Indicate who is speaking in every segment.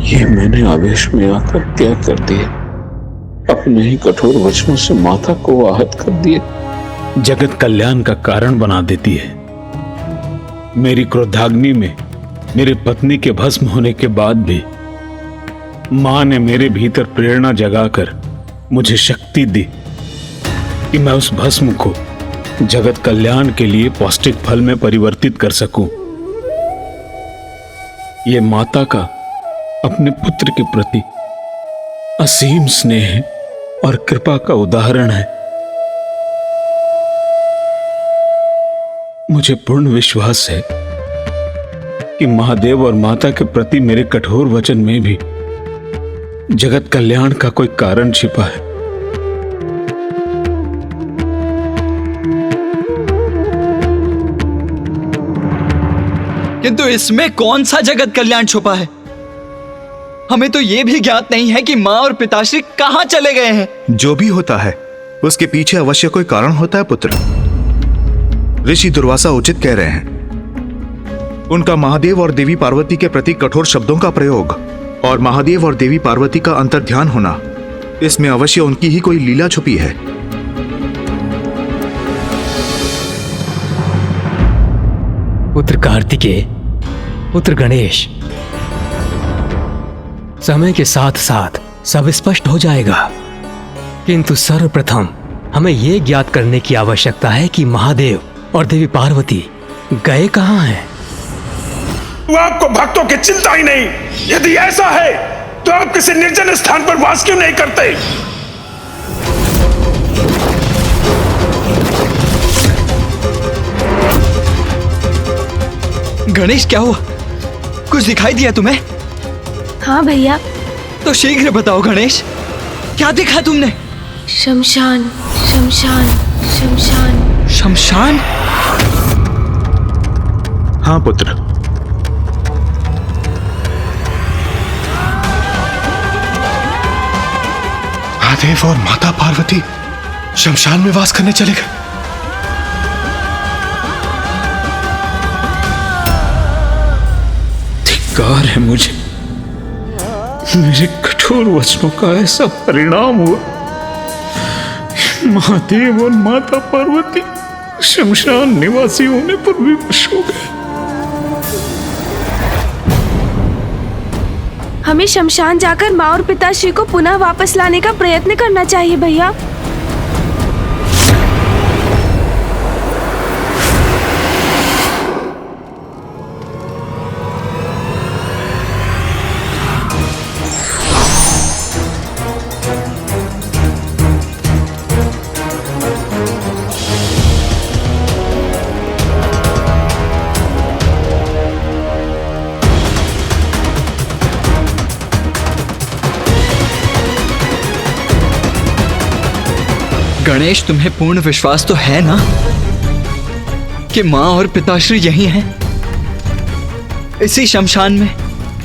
Speaker 1: ये मैंने आवेश में आकर क्या कर दिया? अपने ही कठोर वचनों से माता को आहत कर दिया।
Speaker 2: जगत कल्याण का कारण बना देती है। मेरी क्रोधाग्नि में मेरे पत्नी के भस्म होने के बाद भी मां ने मेरे भीतर प्रेरणा जगाकर मुझे शक्ति दी कि मैं उस भस्म को जगत कल्याण के लिए पौष्टिक फल में परिवर्तित कर सकूं। यह माता का अपने पुत्र के प्रति असीम स्नेह और कृपा का उदाहरण है। मुझे पूर्ण विश्वास है कि महादेव और माता के प्रति मेरे कठोर वचन में भी जगत कल्याण का कोई कारण छिपा है।
Speaker 3: किंतु इसमें कौन सा जगत कल्याण छुपा है? हमें तो यह भी ज्ञात नहीं है कि मां और पिताश्री कहां चले गए हैं।
Speaker 4: जो भी होता है उसके पीछे अवश्य कोई कारण होता है पुत्र। ऋषि दुर्वासा उचित कह रहे हैं। उनका महादेव और देवी पार्वती के प्रति कठोर शब्दों का प्रयोग और महादेव और देवी पार्वती का अंतर्ध्यान होना, इसमें अवश्य उनकी ही कोई लीला छुपी है।
Speaker 5: पुत्र कार्तिकेय, पुत्र गणेश, समय के साथ साथ सब स्पष्ट हो जाएगा, किंतु सर्वप्रथम हमें यह ज्ञात करने की आवश्यकता है कि महादेव और देवी पार्वती गए कहां हैं।
Speaker 6: आपको भक्तों की चिंता ही नहीं। यदि ऐसा है तो आप किसी निर्जन स्थान पर वास क्यों नहीं करते?
Speaker 3: गणेश, क्या हुआ? कुछ दिखाई दिया तुम्हें?
Speaker 7: हाँ भैया।
Speaker 3: तो शीघ्र बताओ गणेश, क्या देखा तुमने?
Speaker 7: शमशान, शमशान, शमशान।
Speaker 3: शमशान?
Speaker 4: हाँ पुत्र, महादेव और माता पार्वती शमशान में वास करने चले गए।
Speaker 2: धिक्कार है मुझे, मेरे कठोर वचनों का ऐसा परिणाम हुआ। महादेव और माता पार्वती शमशान निवासी होने पर विवश हो गए।
Speaker 7: हमें शमशान जाकर माँ और पिताश्री को पुनः वापस लाने का प्रयत्न करना चाहिए भैया।
Speaker 3: गणेश, तुम्हें पूर्ण विश्वास तो है ना कि मां और पिताश्री यही हैं, इसी शमशान में?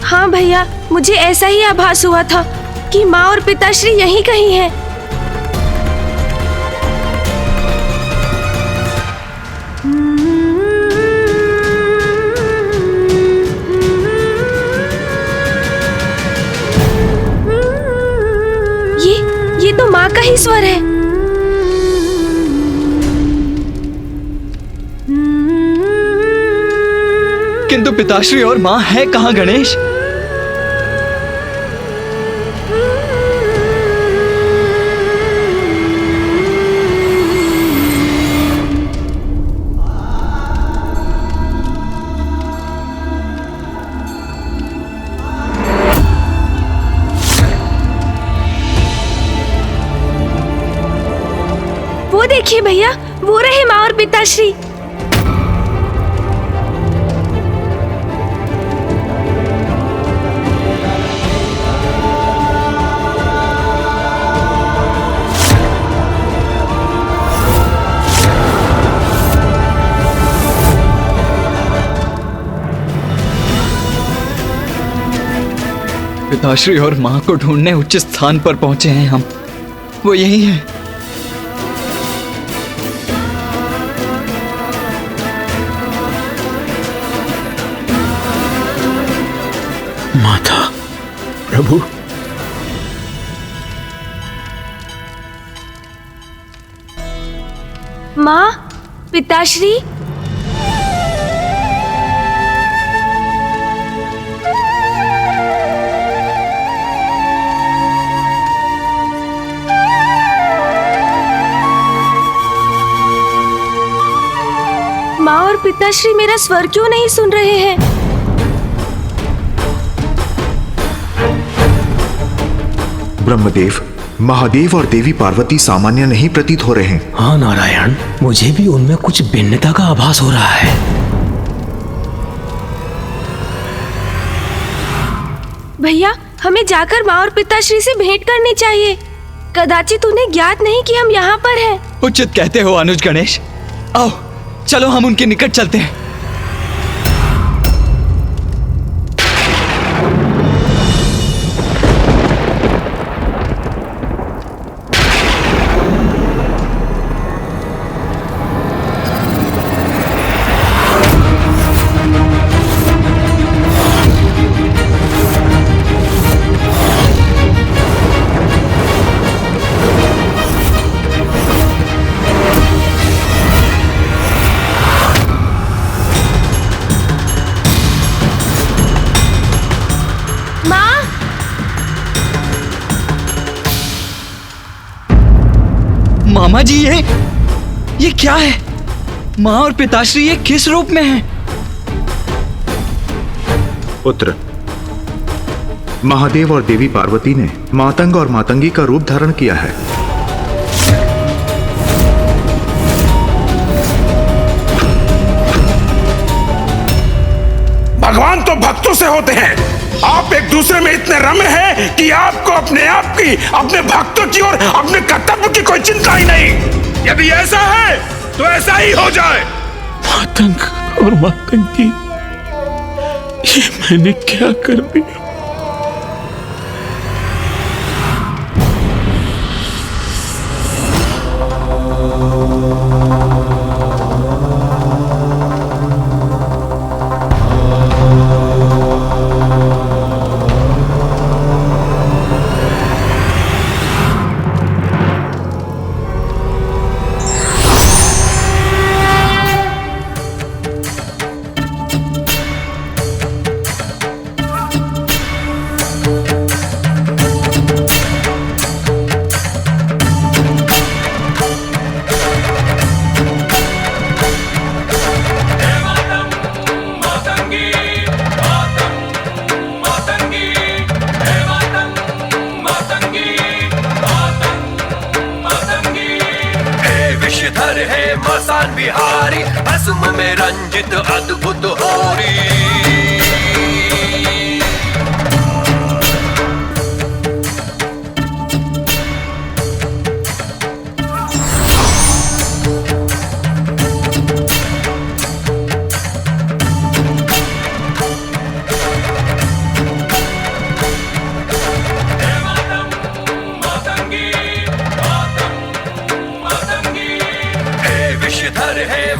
Speaker 7: हाँ भैया, मुझे ऐसा ही आभास हुआ था कि माँ और पिताश्री यहीं कहीं हैं। ये तो माँ का ही स्वर है।
Speaker 3: किंतु पिताश्री और मां है कहां गणेश?
Speaker 7: वो देखिए भैया, वो रहे माँ और पिताश्री।
Speaker 3: पिताश्री और मां को ढूंढने उच्च स्थान पर पहुंचे हैं हम। वो यही है।
Speaker 2: माता, प्रभु।
Speaker 7: माँ, पिताश्री। माँ और पिताश्री मेरा स्वर क्यों नहीं सुन रहे हैं?
Speaker 4: ब्रह्मदेव, महादेव और देवी पार्वती सामान्य नहीं प्रतीत हो रहे हैं।
Speaker 5: हाँ नारायण, मुझे भी उनमें कुछ भिन्नता का आभास हो रहा है।
Speaker 7: भैया, हमें जाकर माँ और पिताश्री से भेंट करनी चाहिए। कदाचित उन्हें ज्ञात नहीं कि हम यहाँ पर हैं।
Speaker 3: उचित कहते हो अनुज गणेश। आओ चलो हम उनके निकट चलते हैं। मामा जी, ये क्या है? माँ और पिताश्री ये किस रूप में हैं?
Speaker 4: पुत्र, महादेव और देवी पार्वती ने मातंग और मातंगी का रूप धारण किया है।
Speaker 6: भगवान तो भक्तों से होते हैं। आप एक दूसरे में इतने रमे हैं कि आपको अपने आप की, अपने भक्तों की और अपने कर्तव्य की कोई चिंता ही नहीं। यदि ऐसा है तो ऐसा ही हो जाए।
Speaker 2: मातंग और मातंगी, ये मैंने क्या कर दिया?
Speaker 8: मसान बिहारी, भस्म में रंजित अद्भुत होरी।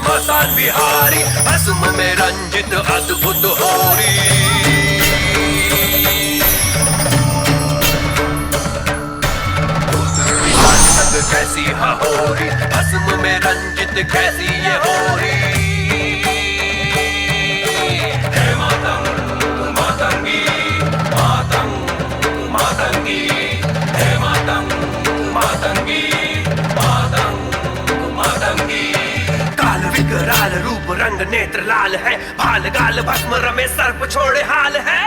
Speaker 8: मसान बिहारी, भस्म में रंजित अद्भुत होरी। कैसी होरी, भस्म में रंजित कैसी ये होरी। हे मातंग मातंगी, मातंग मातंगी, हे मातंग मातंगी, मातंग मातंगी। काल विकराल रूप रंग नेत्र लाल है, भाल गाल भस्म रमे सर्प छोड़े हाल है।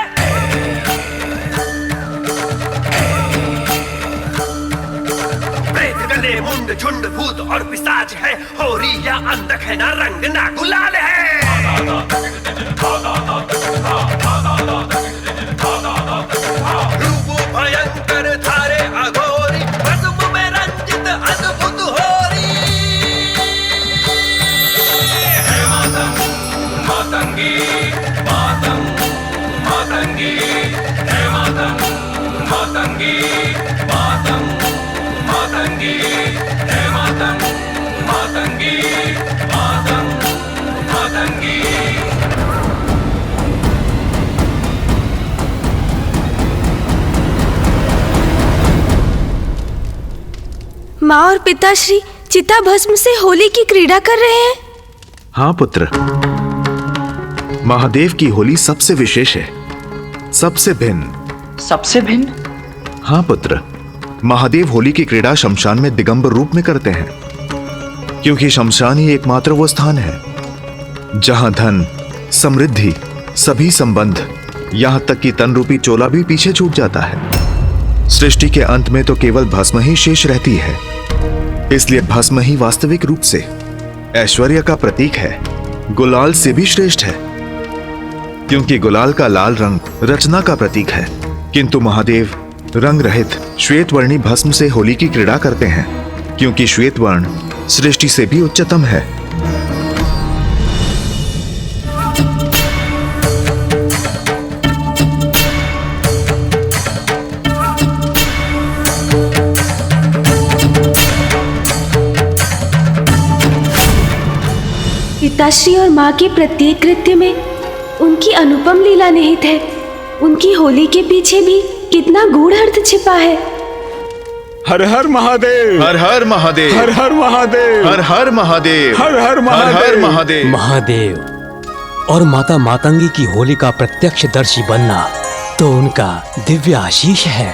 Speaker 8: प्रेत गले मुंड झुंड भूत और पिशाच है, होरी या अंधक है ना रंग ना गुलाल है। रूप भयंकर धारे अघोरी, भस्म में रंजित अद्भुत होरी। मातंगी मातंग मातंगी, हे मातंग मातंगी, मातंग मातंगी, हे मातंग मातंगी, मातंग मातंगी।
Speaker 7: माँ और पिताश्री चिता भस्म से होली की क्रीड़ा कर रहे हैं।
Speaker 4: हाँ पुत्र, महादेव की होली सबसे विशेष है, सबसे भिन्न।
Speaker 3: सबसे भिन्न?
Speaker 4: हाँ पुत्र, महादेव होली की क्रीड़ा शमशान में दिगंबर रूप में करते हैं, क्योंकि शमशान ही एकमात्र वो स्थान है जहां धन, समृद्धि, सभी संबंध, यहां तक कि तन रूपी चोला भी पीछे छूट जाता है। सृष्टि के अंत में तो केवल भस्म ही शेष रहती है, इसलिए भस्म ही वास्तविक रूप से ऐश्वर्य का प्रतीक है, गुलाल से भी श्रेष्ठ है, क्योंकि गुलाल का लाल रंग रचना का प्रतीक है। किंतु महादेव रंग रहित श्वेत वर्णी भस्म से होली की क्रीड़ा करते हैं, क्योंकि श्वेत वर्ण सृष्टि से भी उच्चतम है।
Speaker 7: पिताश्री और माँ के प्रत्येक कृत्य में उनकी अनुपम लीला निहित है। उनकी होली के पीछे भी कितना गूढ़ अर्थ छिपा है।
Speaker 2: हर हर महादेव,
Speaker 4: हर हर महादेव,
Speaker 2: हर हर महादेव,
Speaker 4: हर हर महादेव,
Speaker 2: हर हर
Speaker 4: हर हर
Speaker 2: महादेव।
Speaker 4: महादेव।
Speaker 5: महादेव और माता मातंगी की होली का प्रत्यक्षदर्शी बनना तो उनका दिव्य आशीष है।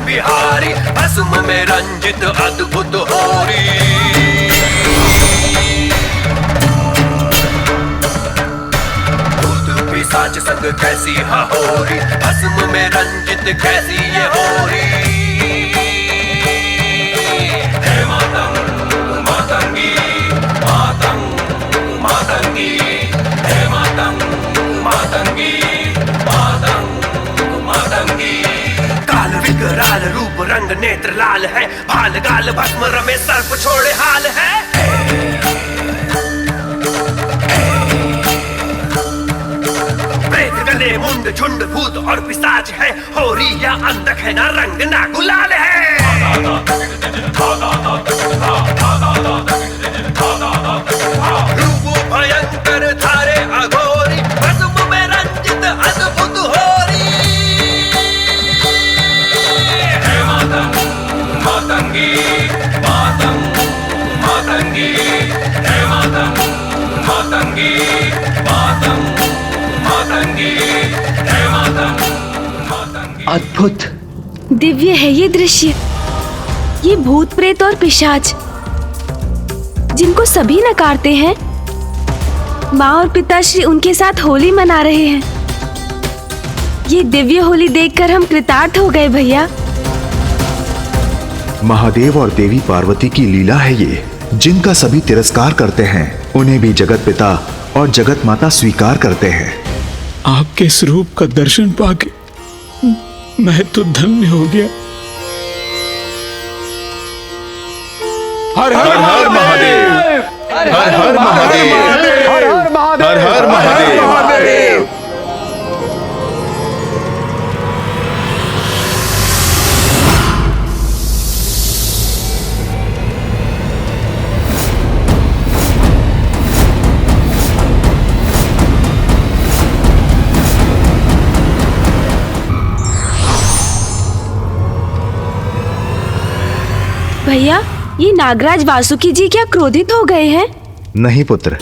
Speaker 8: बिहारी भस्म में रंजित अद्भुत होरी, भूत पिशाच संग कैसी होरी, भस्म में रंजित कैसी ये होरी। हे मातंग मातंगी, मातंग मातंगी, हे मातंग मातंगी, मातंग मातंगी। काल विकराल रूप रंग नेत्र लाल है, भाल गाल भस्म रमे सर्प छोड़े हाल है। प्रेत गले मुंड झुंड भूत और पिशाच है, होरी या अंधक है ना रंग ना गुलाल है। रूप भयंकर धारे अघोरी, भस्म में रंजित अद्भुत होरी। मातंगी मातंग मातंगी, हे मातंग मातंगी, मातंग मातंगी, हे मातंग मातंगी।
Speaker 3: अद्भुत,
Speaker 7: दिव्य है ये दृश्य। ये भूत प्रेत और पिशाच जिनको सभी नकारते हैं, माँ और पिताश्री उनके साथ होली मना रहे हैं। ये दिव्य होली देखकर हम कृतार्थ हो गए भैया।
Speaker 4: महादेव और देवी पार्वती की लीला है ये, जिनका सभी तिरस्कार करते हैं, उन्हें भी जगत पिता और जगत माता स्वीकार करते हैं।
Speaker 2: आपके स्वरूप का दर्शन पाके मैं तो धन्य हो गया।
Speaker 4: हर हर महादेव, हर हर महादेव, हर हर महादेव।
Speaker 7: भैया, ये नागराज वासुकी जी क्या क्रोधित हो गए हैं?
Speaker 4: नहीं पुत्र,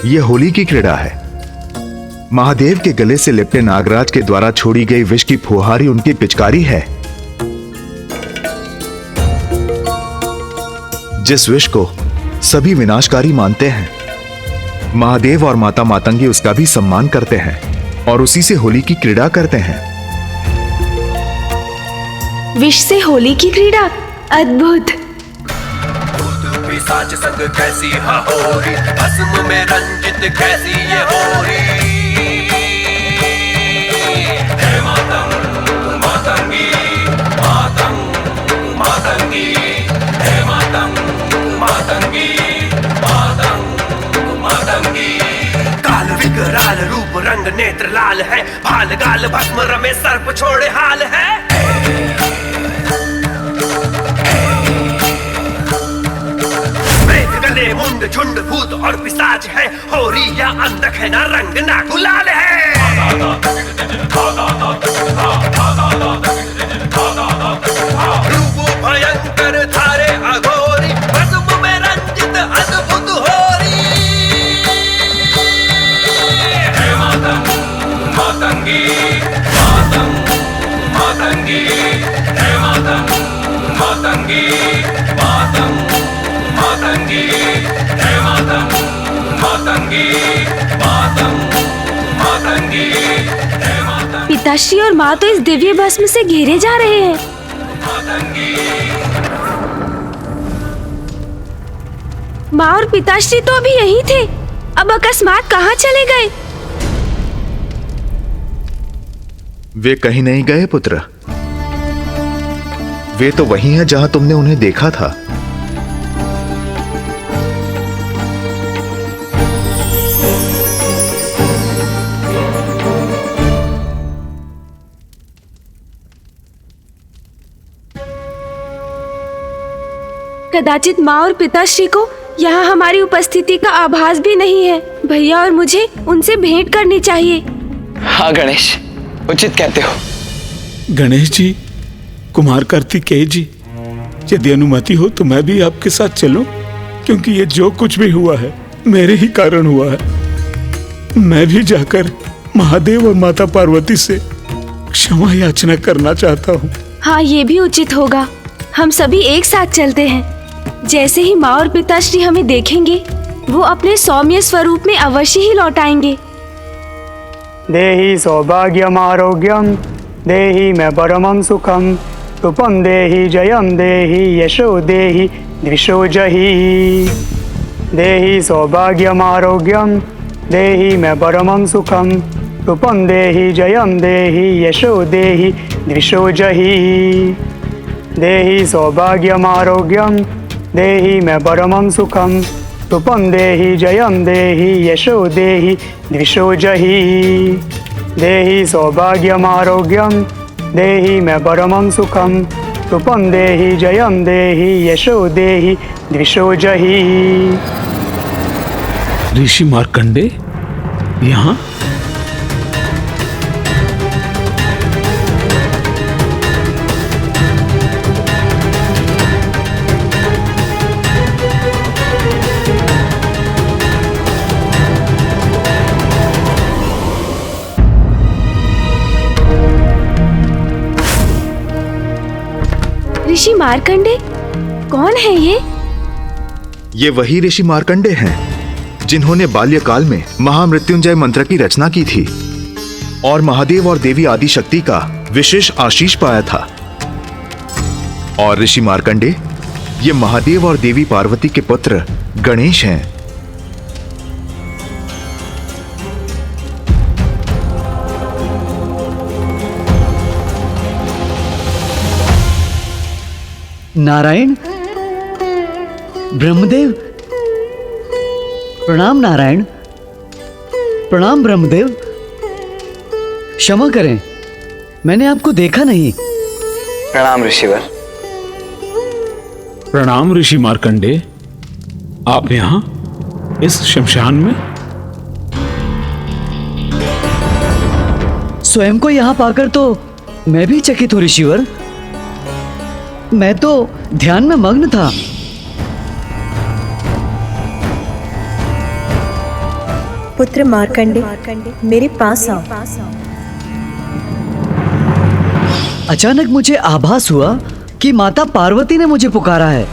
Speaker 4: ये होली की क्रीड़ा है। महादेव के गले से लिपटे नागराज के द्वारा छोड़ी गई विष की फुहारी उनकी पिचकारी है। जिस विष को सभी विनाशकारी मानते हैं, महादेव और माता मातंगी उसका भी सम्मान करते हैं और उसी से होली की क्रीड़ा करते हैं।
Speaker 7: विष से होली की क्रीड़ा, अद्भुत।
Speaker 8: पिशाच संग कैसी होरी, भस्म में रंजित कैसी ये होरी। हे मातंग मातंगी, मातंग मातंगी, हे मातंग रंग नेत्र लाल है, भाल गाल भस्म रमे सर्प छोड़े हाल है। प्रेत गले मुंड झुंड भूत और पिशाच है, होरी या अंधक है ना रंग ना गुलाल है। रूप भयंकर धारे अघोरी, भस्म में रंजित अद्भुत होरी। हे मातंग मातंगी मातंग मातंगी, हे मातंग मातंगी मातंग मातंगी, हे मातंग मातंगी मातंग मातंगी, हे मातंग।
Speaker 7: पिताश्री और माँ तो इस दिव्य भस्म से घेरे जा रहे हैं। माँ और पिताश्री तो अभी यहीं थे, अब अकस्मात कहाँ चले गए?
Speaker 4: वे कहीं नहीं गए पुत्र, वे तो वही हैं जहां तुमने उन्हें देखा था।
Speaker 7: कदाचित माँ और पिताश्री को यहाँ हमारी उपस्थिति का आभास भी नहीं है। भैया और मुझे उनसे भेंट करनी चाहिए।
Speaker 3: हाँ गणेश, उचित कहते हो।
Speaker 2: गणेश जी, कुमार कार्तिकेय जी, यदि अनुमति हो तो मैं भी आपके साथ चलूं, क्योंकि ये जो कुछ भी हुआ है मेरे ही कारण हुआ है। मैं भी जाकर महादेव और माता पार्वती से क्षमा याचना करना चाहता हूँ।
Speaker 7: हाँ, ये भी उचित होगा। हम सभी एक साथ चलते हैं। जैसे ही माँ और पिताश्री हमें देखेंगे, वो अपने सौम्य स्वरूप में अवश्य ही लौट आएंगे।
Speaker 9: देहि सौभाग्यम आरोग्यम, देहि मैं परमं सुखम, तुपम देहि जयम देहि यशो देहि द्विषो जहि। देहि सौभाग्यम आरोग्यम, देहि मैं परमं सुखम, तुपम देहि जयम देहि यशो देहि द्विषो जहि। देहि सौभाग्यम आरोग्यम, देहि मैं परमं सुखम, तुपम देहि जयम देहि यशो देहि द्विषो जहि। देहि सौभाग्यम आरोग्यम, देहि मैं परमं सुखम, तुपम देहि जयम देहि यशो देहि द्विषो जहि।
Speaker 2: ऋषि मार्कंडे यहाँ?
Speaker 7: ऋषि मार्कंडे कौन है ये?
Speaker 4: ये वही ऋषि मार्कंडे हैं जिन्होंने बाल्यकाल में महामृत्युंजय मंत्र की रचना की थी और महादेव और देवी आदिशक्ति का विशेष आशीष पाया था। और ऋषि मार्कंडे ये महादेव और देवी पार्वती के पुत्र गणेश हैं।
Speaker 10: नारायण, ब्रह्मदेव, प्रणाम नारायण, प्रणाम ब्रह्मदेव। क्षमा करें, मैंने आपको देखा नहीं।
Speaker 3: प्रणाम ऋषिवर।
Speaker 2: प्रणाम ऋषि मार्कंडे, आप यहाँ इस शमशान में?
Speaker 10: स्वयं को यहाँ पाकर तो मैं भी चकित हूँ ऋषिवर। मैं तो ध्यान में मग्न था।
Speaker 11: पुत्र मार्कंडे, मेरे पास आओ।
Speaker 10: अचानक मुझे आभास हुआ कि माता पार्वती ने मुझे पुकारा है,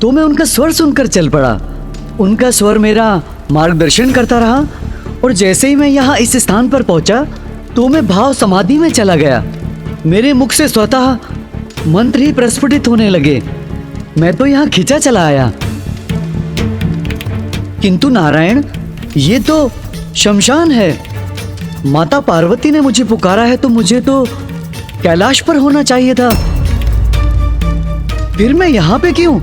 Speaker 10: तो मैं उनका स्वर सुनकर चल पड़ा। उनका स्वर मेरा मार्गदर्शन करता रहा और जैसे ही मैं यहाँ इस स्थान पर पहुंचा तो मैं भाव समाधि में चला गया। मेरे मुख से स्वतः मंत्र ही प्रस्फुटित होने लगे। मैं तो यहाँ खिंचा चला आया। किंतु नारायण, ये तो शमशान है। माता पार्वती ने मुझे पुकारा है तो मुझे तो कैलाश पर होना चाहिए था। फिर मैं यहाँ पे क्यों?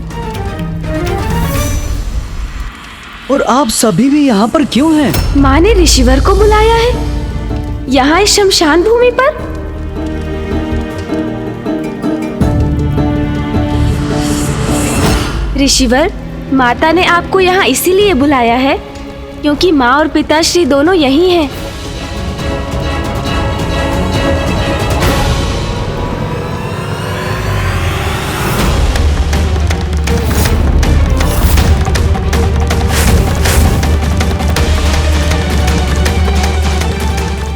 Speaker 10: और आप सभी भी यहाँ पर क्यों हैं?
Speaker 7: माँ ने ऋषिवर को बुलाया है यहाँ इस शमशान भूमि पर। ऋषिवर, माता ने आपको यहाँ इसीलिए बुलाया है क्योंकि माँ और पिताश्री दोनों यही हैं।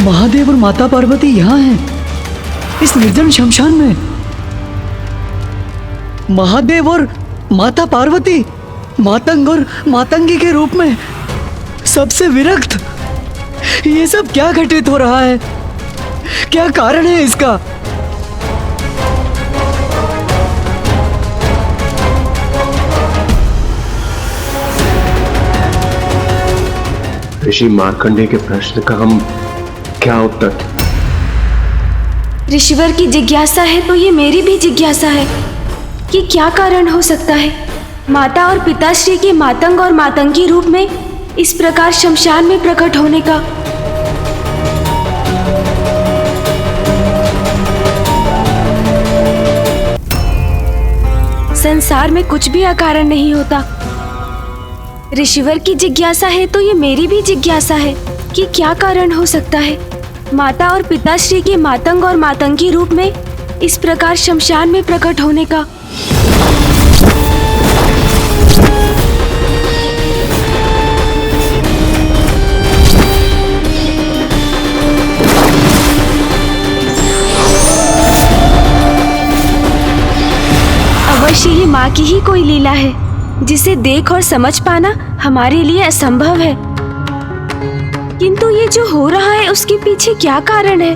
Speaker 10: महादेव और माता पार्वती यहाँ हैं, इस निर्जन शमशान में। महादेव और माता पार्वती मातंग और मातंगी के रूप में, सबसे विरक्त। ये सब क्या घटित हो रहा है? क्या कारण है इसका?
Speaker 12: ऋषि मार्कंडेय के प्रश्न का हम क्या उत्तर?
Speaker 7: ऋषिवर की जिज्ञासा है तो ये मेरी भी जिज्ञासा है कि क्या कारण हो सकता है माता और पिताश्री के मातंग और मातंगी रूप में इस प्रकार शमशान में प्रकट होने का। संसार में कुछ भी अकारण नहीं होता। ऋषिवर की जिज्ञासा है तो ये मेरी भी जिज्ञासा है कि क्या कारण हो सकता है माता और पिताश्री के मातंग और मातंगी रूप में इस प्रकार शमशान में प्रकट होने का। अवश्य ही माँ की ही कोई लीला है जिसे देख और समझ पाना हमारे लिए असंभव है। किंतु ये जो हो रहा है उसके पीछे क्या कारण है?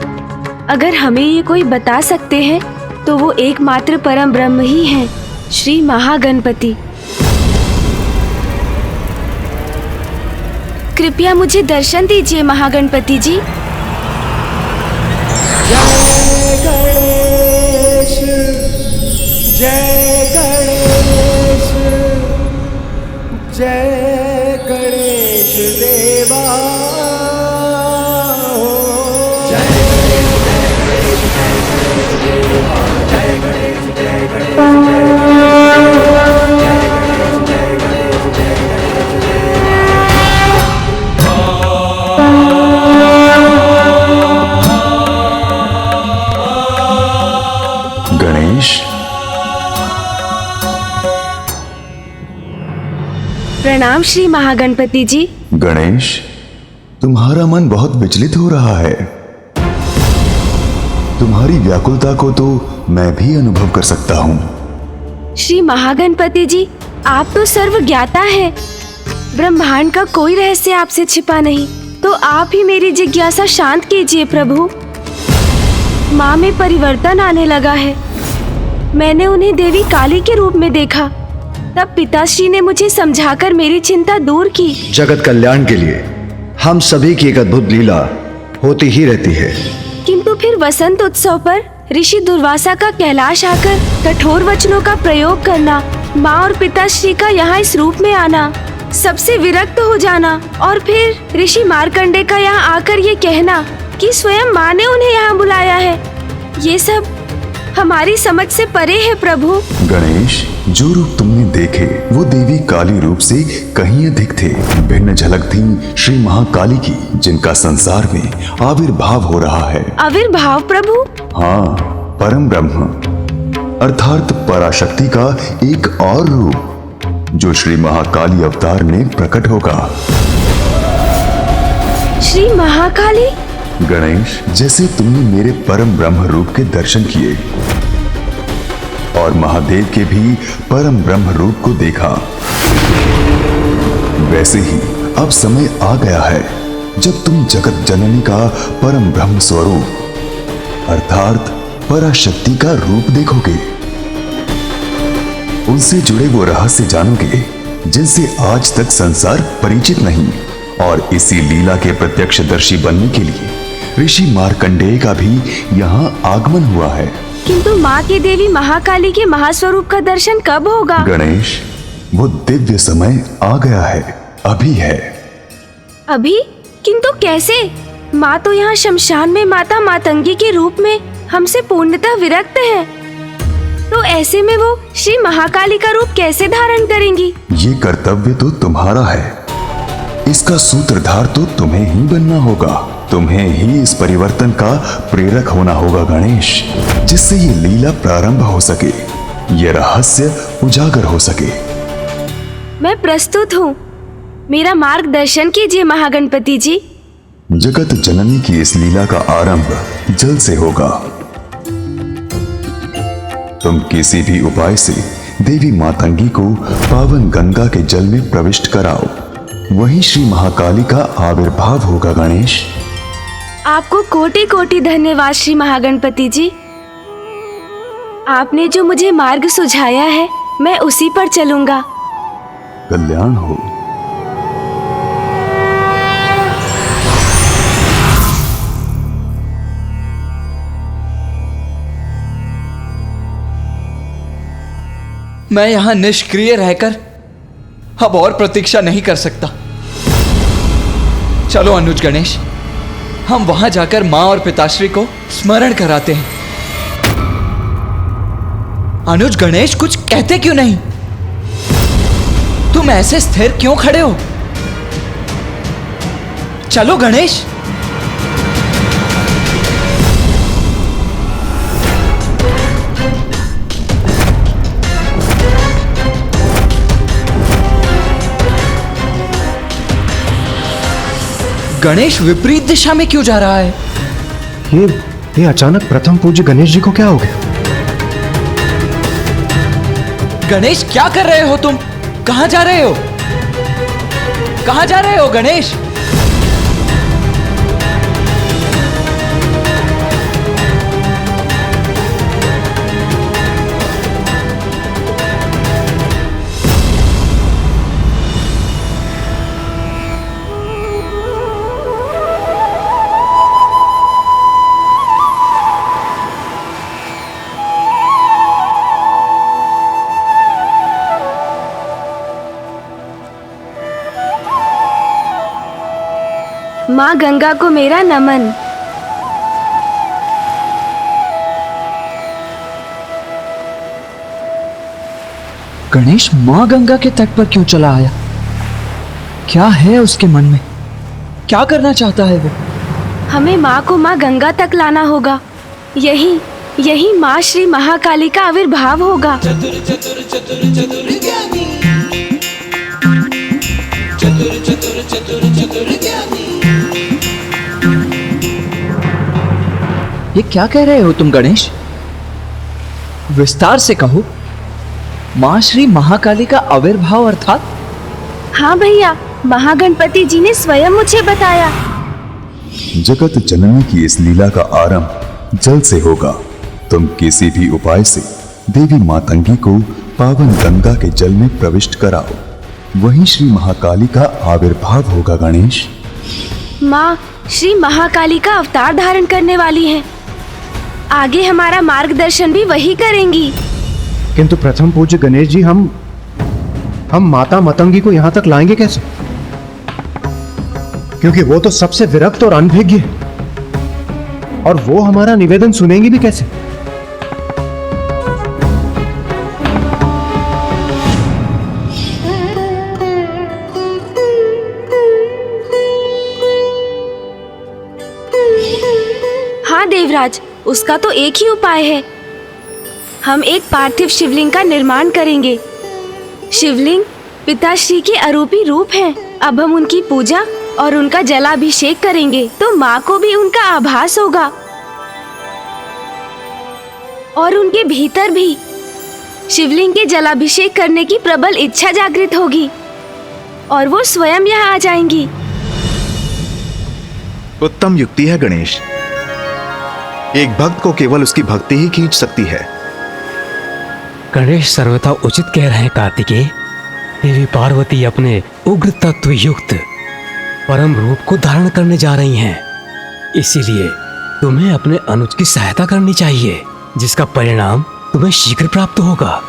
Speaker 7: अगर हमें ये कोई बता सकते हैं तो वो एकमात्र परम ब्रह्म ही हैं, श्री महागणपति। कृपया मुझे दर्शन दीजिए महागणपति जी।
Speaker 8: जय गणेश, जय गणेश, जय गणेश देवा।
Speaker 4: गणेश,
Speaker 7: प्रणाम श्री महागणपति जी।
Speaker 4: गणेश, तुम्हारा मन बहुत विचलित हो रहा है। तुम्हारी व्याकुलता को तो मैं भी अनुभव कर सकता हूँ।
Speaker 7: श्री महागणपति जी, आप तो सर्व ज्ञाता हैं। ब्रह्मांड का कोई रहस्य आपसे छिपा नहीं, तो आप ही मेरी जिज्ञासा शांत कीजिए प्रभु। माँ में परिवर्तन आने लगा है। मैंने उन्हें देवी काली के रूप में देखा, तब पिताश्री ने मुझे समझाकर मेरी चिंता दूर की।
Speaker 13: जगत कल्याण के लिए हम सभी की एक अद्भुत लीला होती ही रहती है।
Speaker 7: किंतु फिर वसंत उत्सव पर ऋषि दुर्वासा का कैलाश आकर कठोर वचनों का प्रयोग करना, माँ और पिताश्री का यहाँ इस रूप में आना, सबसे विरक्त हो जाना और फिर ऋषि मार्कंडेय का यहाँ आकर ये कहना कि स्वयं माँ ने उन्हें यहाँ बुलाया है, ये सब हमारी समझ से परे है प्रभु।
Speaker 4: गणेश, जो रूप तुमने देखे वो देवी काली रूप से कहीं अधिक थे। भिन्न झलक थी श्री महाकाली की, जिनका संसार में आविर्भाव हो रहा है।
Speaker 7: आविर्भाव प्रभु?
Speaker 4: हाँ, परम ब्रह्म अर्थात पराशक्ति का एक और रूप जो श्री महाकाली अवतार में प्रकट होगा।
Speaker 7: श्री महाकाली?
Speaker 4: गणेश, जैसे तुमने मेरे परम ब्रह्म रूप के दर्शन किए और महादेव के भी परम ब्रह्म रूप को देखा, वैसे ही अब समय आ गया है जब तुम जगत जननी का परम ब्रह्म स्वरूप अर्थात पराशक्ति का रूप देखोगे। उनसे जुड़े वो रहस्य जानोगे जिनसे आज तक संसार परिचित नहीं, और इसी लीला के प्रत्यक्षदर्शी बनने के लिए ऋषि मार्कंडेय का भी यहाँ आगमन हुआ है।
Speaker 7: किंतु माँ की देवी महाकाली के महास्वरूप का दर्शन कब होगा?
Speaker 4: गणेश, वो दिव्य समय आ गया है
Speaker 13: अभी है।
Speaker 7: अभी? किंतु कैसे? माँ तो यहाँ शमशान में माता मातंगी के रूप में हमसे पूर्णतः विरक्त है, तो ऐसे में वो श्री महाकाली का रूप कैसे धारण करेंगी?
Speaker 13: ये कर्तव्य तो तुम्हारा है, इसका सूत्रधार तो तुम्हें ही बनना होगा। तुम्हें ही इस परिवर्तन का प्रेरक होना होगा गणेश, जिससे ये लीला प्रारंभ हो सके, ये रहस्य उजागर हो सके।
Speaker 7: मैं प्रस्तुत हूँ, मेरा मार्गदर्शन कीजिए महागणपति जी।
Speaker 13: जगत जननी की इस लीला का आरंभ जल से होगा। तुम किसी भी उपाय से देवी मातंगी को पावन गंगा के जल में प्रविष्ट कराओ, वहीं श्री महाकाली का आविर्भाव होगा गणेश।
Speaker 7: आपको कोटि कोटि धन्यवाद श्री महागणपति जी। आपने जो मुझे मार्ग सुझाया है, मैं उसी पर चलूंगा।
Speaker 13: कल्याण हो।
Speaker 3: मैं यहाँ निष्क्रिय रहकर अब और प्रतीक्षा नहीं कर सकता। चलो अनुज गणेश, हम वहां जाकर माँ और पिताश्री को स्मरण कराते हैं। अनुज गणेश, कुछ कहते क्यों नहीं? तुम ऐसे स्थिर क्यों खड़े हो? चलो गणेश। गणेश विपरीत दिशा में क्यों जा रहा है?
Speaker 12: ये अचानक प्रथम पूज्य गणेश जी को क्या हो गया?
Speaker 3: गणेश, क्या कर रहे हो तुम? कहां जा रहे हो? कहां जा रहे हो गणेश?
Speaker 7: माँ गंगा को मेरा नमन।
Speaker 3: गणेश माँ गंगा के तट पर क्यों चला आया? क्या है उसके मन में? क्या करना चाहता है वो?
Speaker 7: हमें माँ को माँ गंगा तक लाना होगा। यही माँ श्री महाकाली का आविर्भाव होगा।
Speaker 3: ये क्या कह रहे हो तुम गणेश? विस्तार से कहो। माँ श्री महाकाली का आविर्भाव अर्थात?
Speaker 7: हाँ भैया, महागणपति जी ने स्वयं मुझे बताया।
Speaker 13: जगत जननी की इस लीला का आरंभ जल से होगा। तुम किसी भी उपाय से देवी मातंगी को पावन गंगा के जल में प्रविष्ट कराओ, वहीं श्री महाकाली का आविर्भाव होगा गणेश।
Speaker 7: माँ श्री महाकाली का अवतार धारण करने वाली हैं। आगे हमारा मार्गदर्शन भी वही करेंगी।
Speaker 12: किंतु प्रथम पूज्य गणेश जी, हम माता मतंगी को यहां तक लाएंगे कैसे? क्योंकि वो तो सबसे विरक्त और अनभिज्ञ है, और वो हमारा निवेदन सुनेंगी भी कैसे?
Speaker 7: हाँ देवराज, उसका तो एक ही उपाय है। हम एक पार्थिव शिवलिंग का निर्माण करेंगे। शिवलिंग पिताश्री के अरूपी रूप हैं। अब हम उनकी पूजा और उनका जलाभिषेक करेंगे तो माँ को भी उनका आभास होगा, और उनके भीतर भी शिवलिंग के जलाभिषेक करने की प्रबल इच्छा जागृत होगी और वो स्वयं यहाँ आ जाएंगी।
Speaker 4: उत्तम युक्ति है गणेश। एक भक्त को केवल उसकी भक्ति ही खींच सकती है।
Speaker 5: गणेश सर्वथा उचित कह रहे हैं कार्तिकेय। देवी पार्वती अपने उग्र तत्व युक्त परम रूप को धारण करने जा रही हैं। इसीलिए तुम्हें अपने अनुज की सहायता करनी चाहिए, जिसका परिणाम तुम्हें शीघ्र प्राप्त होगा।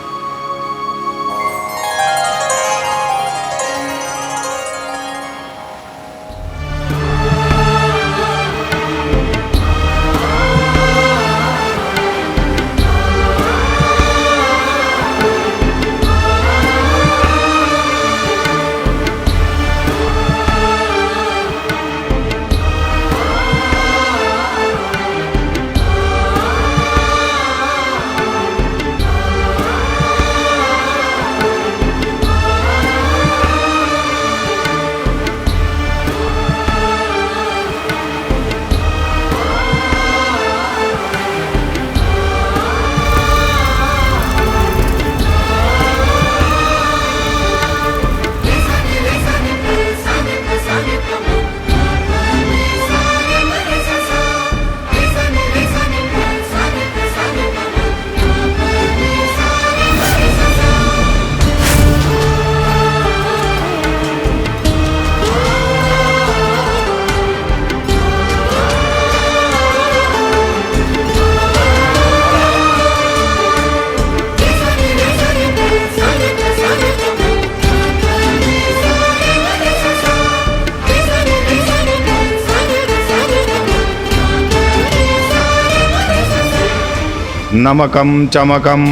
Speaker 4: नमकं चमकम्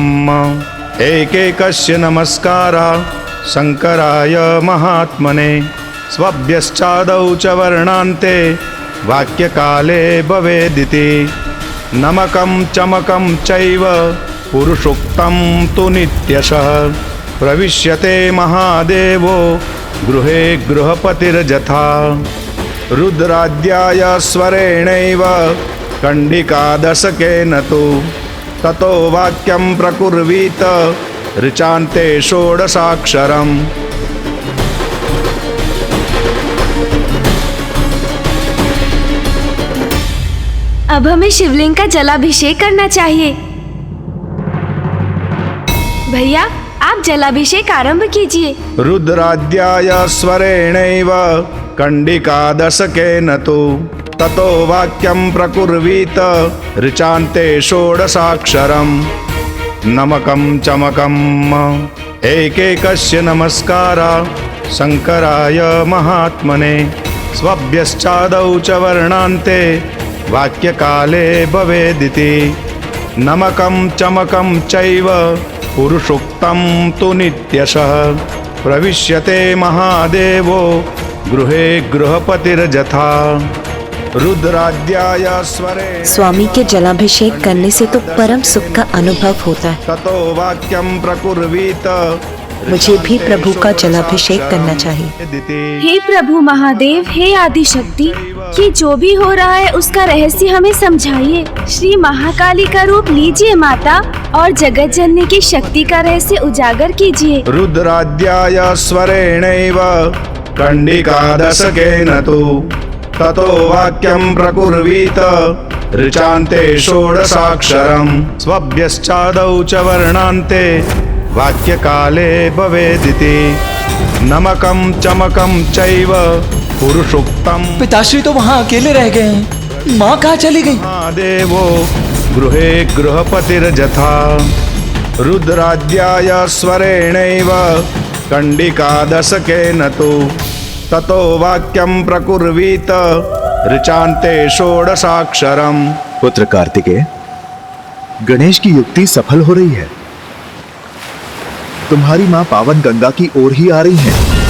Speaker 4: एकैकस्य नमस्कारा शंकराय महात्मने स्वभ्यश्चादौ च वर्णान्ते वाक्यकाले भवेदिति नमकं चमकं चैव पुरुषोक्तं तु नित्यशः प्रविश्यते महादेवो गृहे गृहपतिर्यथा रुद्राद्याय स्वरेणैव कंडिकादशकेन तु ततो वाक्यं प्रकुर्वीत ऋचान्ते षोडशाक्षरम्
Speaker 7: अब हमें शिवलिंग का जलाभिषेक करना चाहिए। भैया आप जलाभिषेक आरंभ कीजिए।
Speaker 4: रुद्राद्याय स्वरेणैव कंडिकादशकेन तु ततो वाक्यं प्रकुर्वीत ऋचान्ते षोडशाक्षरम् नमकं चमकम् एकैकस्य नमस्कारा शंकराय महात्मने स्वभ्यश्चादौ च वर्णान्ते वाक्यकाले भवेदिति नमकं चमकं चैव पुरुषोक्तं तु नित्यशः प्रविश्यते महादेवो गृहे गृहपतिर्यथा रुद्राद्याय स्वरे।
Speaker 11: स्वामी के जलाभिषेक करने से तो परम सुख का अनुभव होता है।
Speaker 4: ततो वाक्यं प्रकुर्वीत
Speaker 11: मुझे भी प्रभु का जलाभिषेक करना चाहिए।
Speaker 7: हे प्रभु महादेव, हे आदि शक्ति, ये जो भी हो रहा है उसका रहस्य हमें समझाइए। श्री महाकाली का रूप लीजिए माता और जगत जननी की शक्ति का रहस्य उजागर कीजिए।
Speaker 4: रुद्राद्याय स्वरेणैव कंडिकादशकेन तु ततो वाक्यं प्रकुर्वीत ऋचान्ते षोडशाक्षरम् स्वभ्यश्चादौ च वर्णान्ते वाक्यकाले भवेदिति नमकं चमकं चैव पुरुषोक्तं।
Speaker 3: पिताश्री तो वहाँ अकेले रह गए हैं, माँ कहाँ चली गई?
Speaker 4: महादेवो गृहे गृहपतिर्यथा रुद्राद्याय स्वरेणैव कंडिकादशकेन तु ततो वाक्यं प्रकुर्वीत ऋचान्ते षोडशाक्षरम्।
Speaker 13: पुत्र कार्तिकेय, गणेश की युक्ति सफल हो रही है। तुम्हारी मां पावन गंगा की ओर ही आ रही है।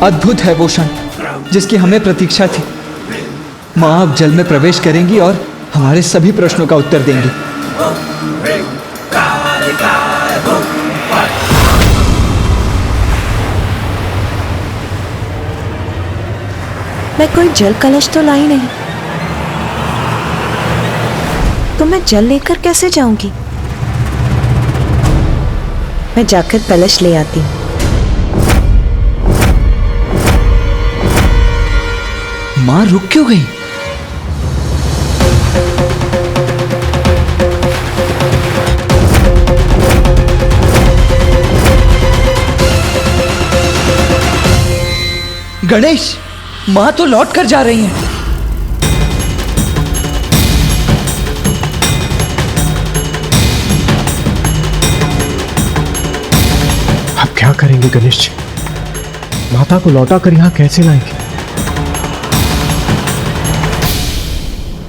Speaker 3: अद्भुत है वो क्षण जिसकी हमें प्रतीक्षा थी। माँ अब जल में प्रवेश करेंगी और हमारे सभी प्रश्नों का उत्तर देंगी।
Speaker 11: मैं कोई जल कलश तो लाई नहीं, तो मैं जल लेकर कैसे जाऊंगी? मैं जाकर कलश ले आती हूँ।
Speaker 3: माँ रुक क्यों गई? गणेश, माँ तो लौट कर जा रही हैं।
Speaker 12: अब क्या करेंगे गणेश जी? माता को लौटा कर यहाँ कैसे लाएंगे?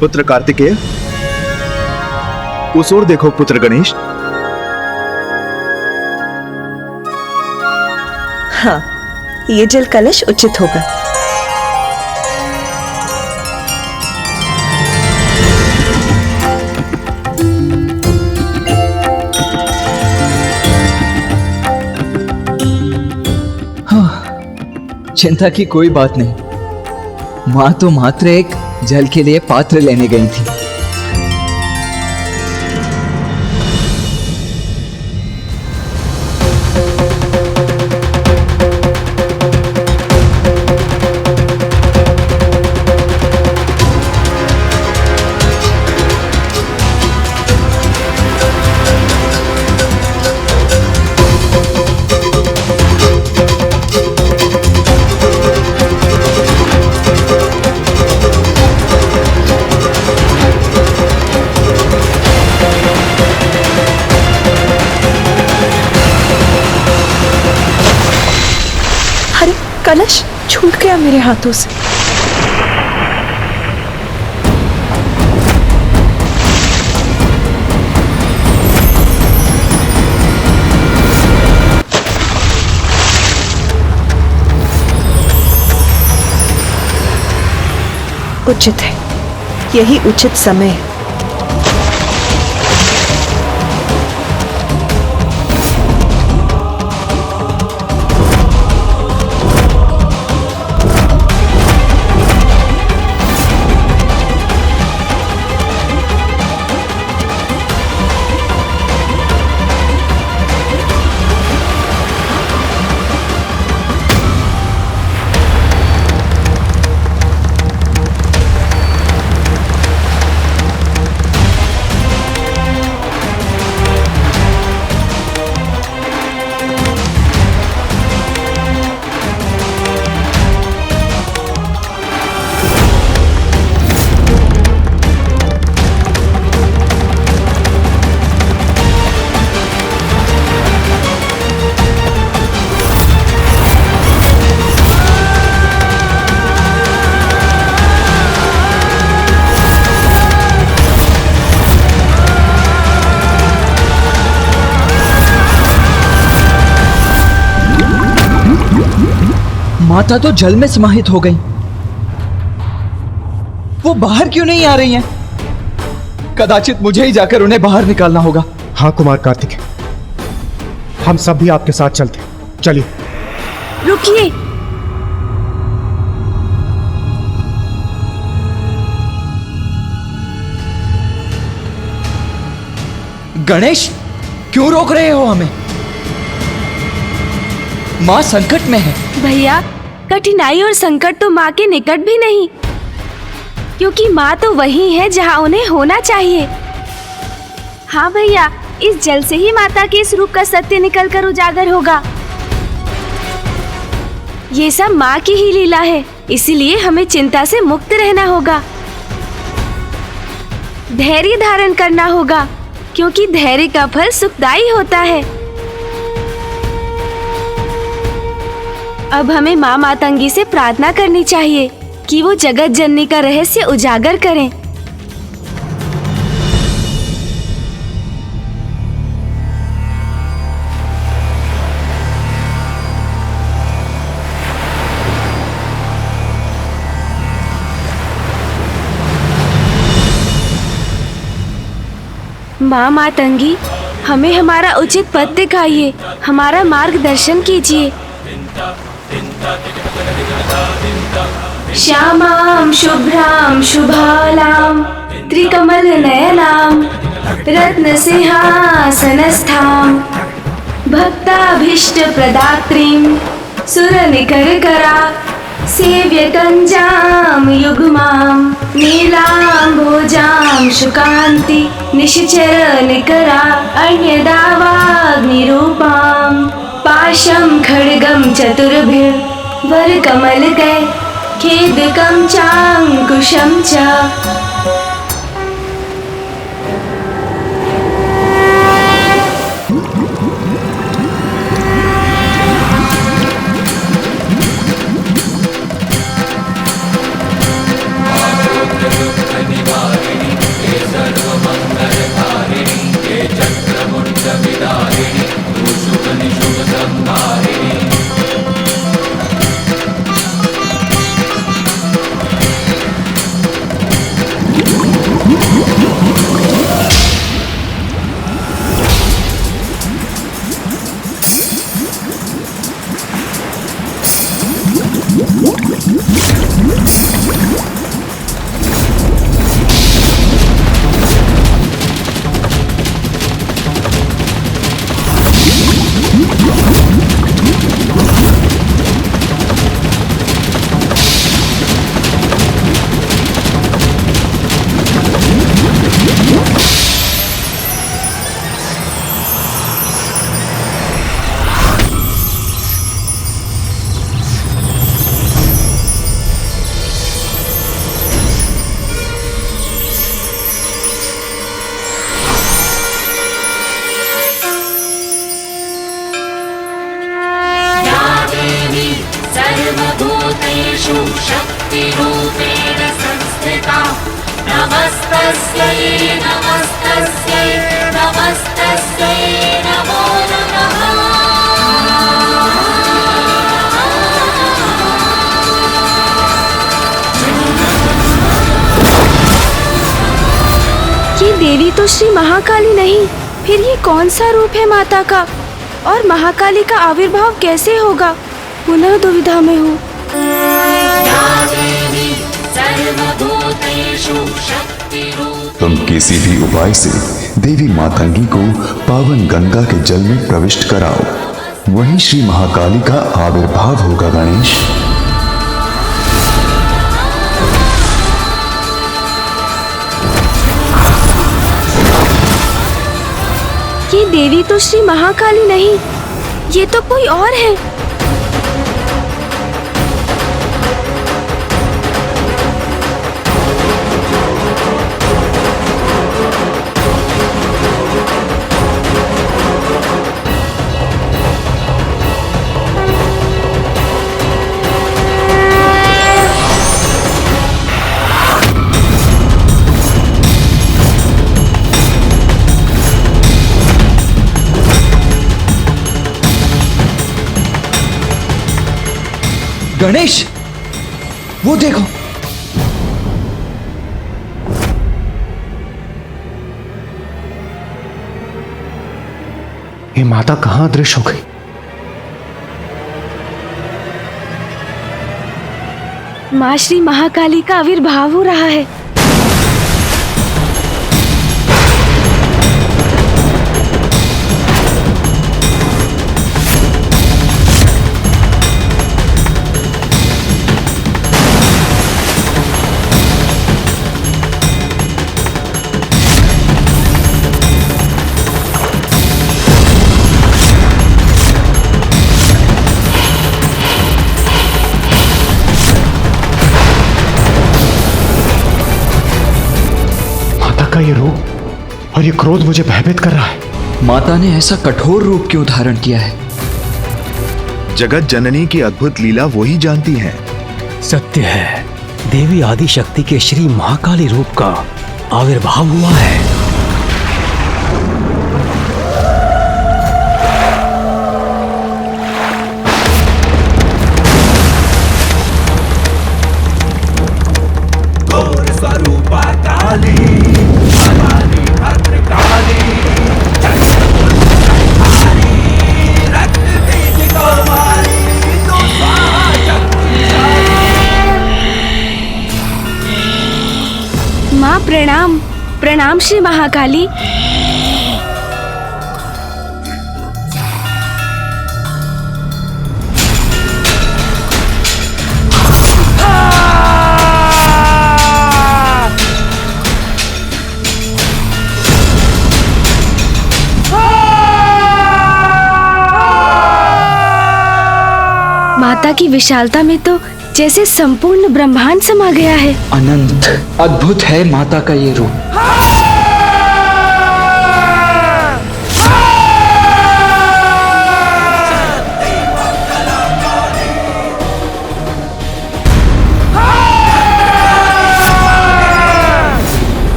Speaker 13: पुत्र कार्तिकेय, उस ओर देखो पुत्र गणेश।
Speaker 11: हाँ, ये जल कलश उचित होगा।
Speaker 3: चिंता की कोई बात नहीं। माँ तो मात्र एक जल के लिए पात्र लेने गई थी।
Speaker 11: कलश छूट गया मेरे हाथों से। उचित है, यही उचित समय है।
Speaker 3: माता तो जल में समाहित हो गई। वो बाहर क्यों नहीं आ रही हैं? कदाचित मुझे ही जाकर उन्हें बाहर निकालना होगा।
Speaker 12: हाँ कुमार कार्तिक, हम सब भी आपके साथ चलते हैं। चलिए।
Speaker 7: रुकिए।
Speaker 3: गणेश, क्यों रोक रहे हो हमें? माँ संकट में है।
Speaker 7: भैया, कठिनाई और संकट तो माँ के निकट भी नहीं, क्योंकि माँ तो वही है जहाँ उन्हें होना चाहिए। हाँ भैया, इस जल से ही माता के इस रूप का सत्य निकलकर उजागर होगा। ये सब माँ की ही लीला है, इसीलिए हमें चिंता से मुक्त रहना होगा। धैर्य धारण करना होगा, क्योंकि धैर्य का फल सुखदायी होता है। अब हमें माँ मातंगी से प्रार्थना करनी चाहिए कि वो जगत जननी का रहस्य उजागर करें। माँ मातंगी, हमें हमारा उचित पथ दिखाइए, हमारा मार्गदर्शन कीजिए। श्यामां शुभ्रां शुभालां त्रिकमल नयनां रत्नसिंहासनस्थां भक्ताभीष्ट प्रदात्रीं सुरनिकरकरा सेव्यकञ्जां युग्मां नीलाम्भोजां शुकान्ति निश्चर निकरा अन्यदावाग्निरूपां पाशं खड्गं चतुर्भिः वरकमलकै खेदकं चाङ्कुशं च।
Speaker 14: सर्वभूतेषु शक्तिरूपेण संस्थिता नमस्तस्यै नमस्तस्यै नमस्तस्यै नमो नमः।
Speaker 7: ये देवी तो श्री महाकाली नहीं, फिर ये कौन सा रूप है माता का? और महाकाली का आविर्भाव कैसे होगा? पुनः दुविधा में हूँ।
Speaker 13: तुम किसी भी उपाय से देवी मातंगी को पावन गंगा के जल में प्रविष्ट कराओ, वहीं श्री महाकाली का आविर्भाव होगा गणेश।
Speaker 7: ये देवी तो श्री महाकाली नहीं, ये तो कोई और है।
Speaker 3: गणेश, वो देखो।
Speaker 12: ये माता कहां अदृश्य हो गई?
Speaker 7: माँ श्री महाकाली का आविर्भाव हो रहा है।
Speaker 12: ये रूप और ये क्रोध मुझे भयभीत कर रहा है।
Speaker 3: माता ने ऐसा कठोर रूप क्यों धारण किया है?
Speaker 4: जगत जननी की अद्भुत लीला वो ही जानती है।
Speaker 5: सत्य है, देवी आदि शक्ति के श्री महाकाली रूप का आविर्भाव हुआ है।
Speaker 7: माँ प्रणाम, प्रणाम श्री महाकाली। माता की विशालता में तो जैसे संपूर्ण ब्रह्मांड समा गया है।
Speaker 3: अनंत अद्भुत है माता का ये रूप।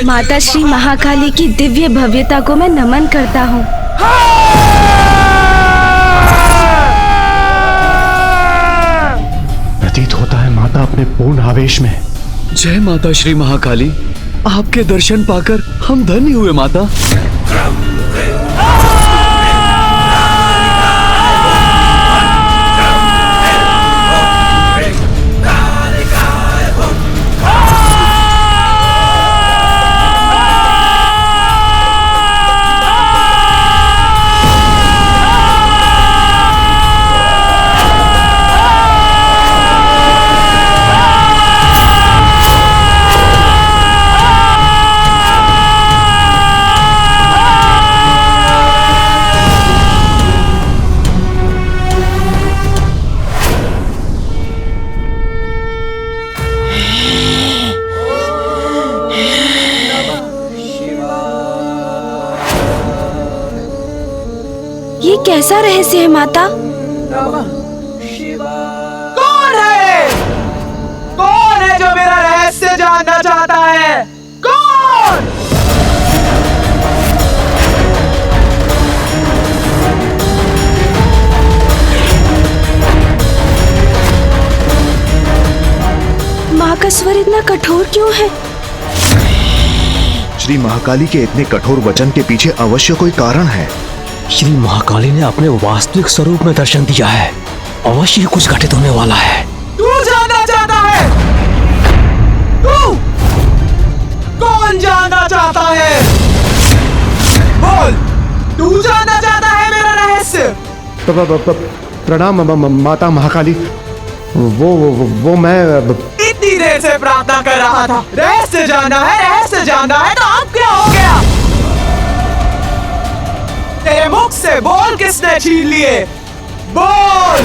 Speaker 7: माता श्री महाकाली की दिव्य भव्यता को मैं नमन करता हूँ।
Speaker 12: प्रतीत होता है माता अपने पूर्ण आवेश में।
Speaker 3: जय माता श्री महाकाली, आपके दर्शन पाकर हम धन्य हुए माता।
Speaker 7: ये कैसा रहस्य है माता?
Speaker 15: कौन है? कौन है जो मेरा रहस्य जानना चाहता है? कौन?
Speaker 7: माँ का स्वर इतना कठोर क्यों है?
Speaker 4: श्री महाकाली के इतने कठोर वचन के पीछे अवश्य कोई कारण है।
Speaker 5: श्री महाकाली ने अपने वास्तविक स्वरूप में दर्शन दिया है। अवश्य ही कुछ घटित होने वाला है।
Speaker 15: तू जानना चाहता है? तू कौन जानना चाहता है? बोल, तू जानना चाहता है मेरा रहस्य?
Speaker 12: प्रणाम माता महाकाली। वो मैं
Speaker 15: इतनी देर से प्रार्थना कर रहा था। रहस्य जानना है, रहस्य जानना है, तो अब क्या हो गया? तेरे मुख से बोल किसने छीन लिए? बोल।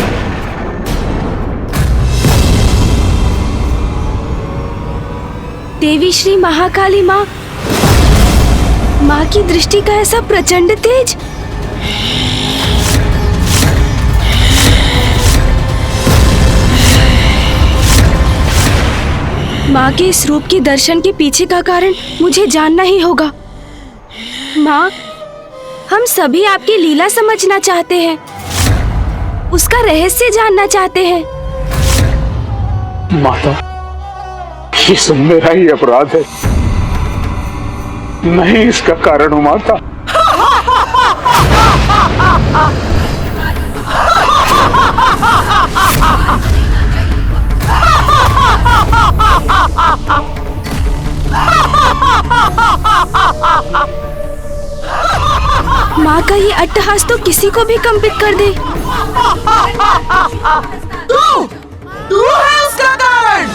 Speaker 7: देवी श्री महाकाली माँ, माँ की दृष्टि का ऐसा प्रचंड तेज। माँ के इस रूप के दर्शन के पीछे का कारण मुझे जानना ही होगा। माँ, हम सभी आपकी लीला समझना चाहते हैं, उसका रहस्य जानना चाहते हैं।
Speaker 1: माता, ये सब मेरा ही अपराध है, मैं ही इसका कारण हूँ माता।
Speaker 7: माँ का ये अट्टहास तो किसी को भी कंपित कर दे।
Speaker 15: तू है उसका कारण।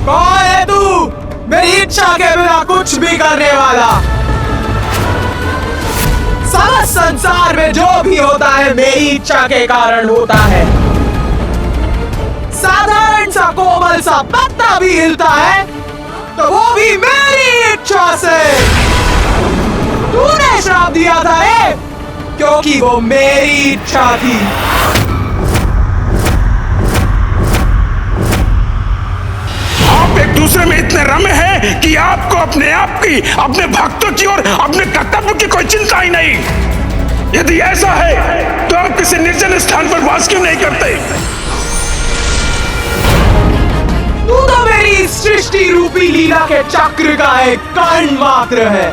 Speaker 15: कौन है तू? मेरी इच्छा के बिना कुछ भी करने वाला। समस्त संसार में जो भी होता है मेरी इच्छा के कारण होता है। साधारण सा कोमल सा पत्ता भी हिलता है तो वो भी मेरी इच्छा से। तूने श्राप दिया था ये, क्योंकि वो मेरी इच्छा थी।
Speaker 6: आप एक दूसरे में इतने रमे हैं कि आपको अपने आप की, अपने भक्तों की और अपने कर्तव्य की कोई चिंता ही नहीं। यदि ऐसा है तो आप किसी निर्जन स्थान पर वास क्यों नहीं करते?
Speaker 15: तू तो मेरी सृष्टि रूपी लीला के चक्र का एक कण मात्र है,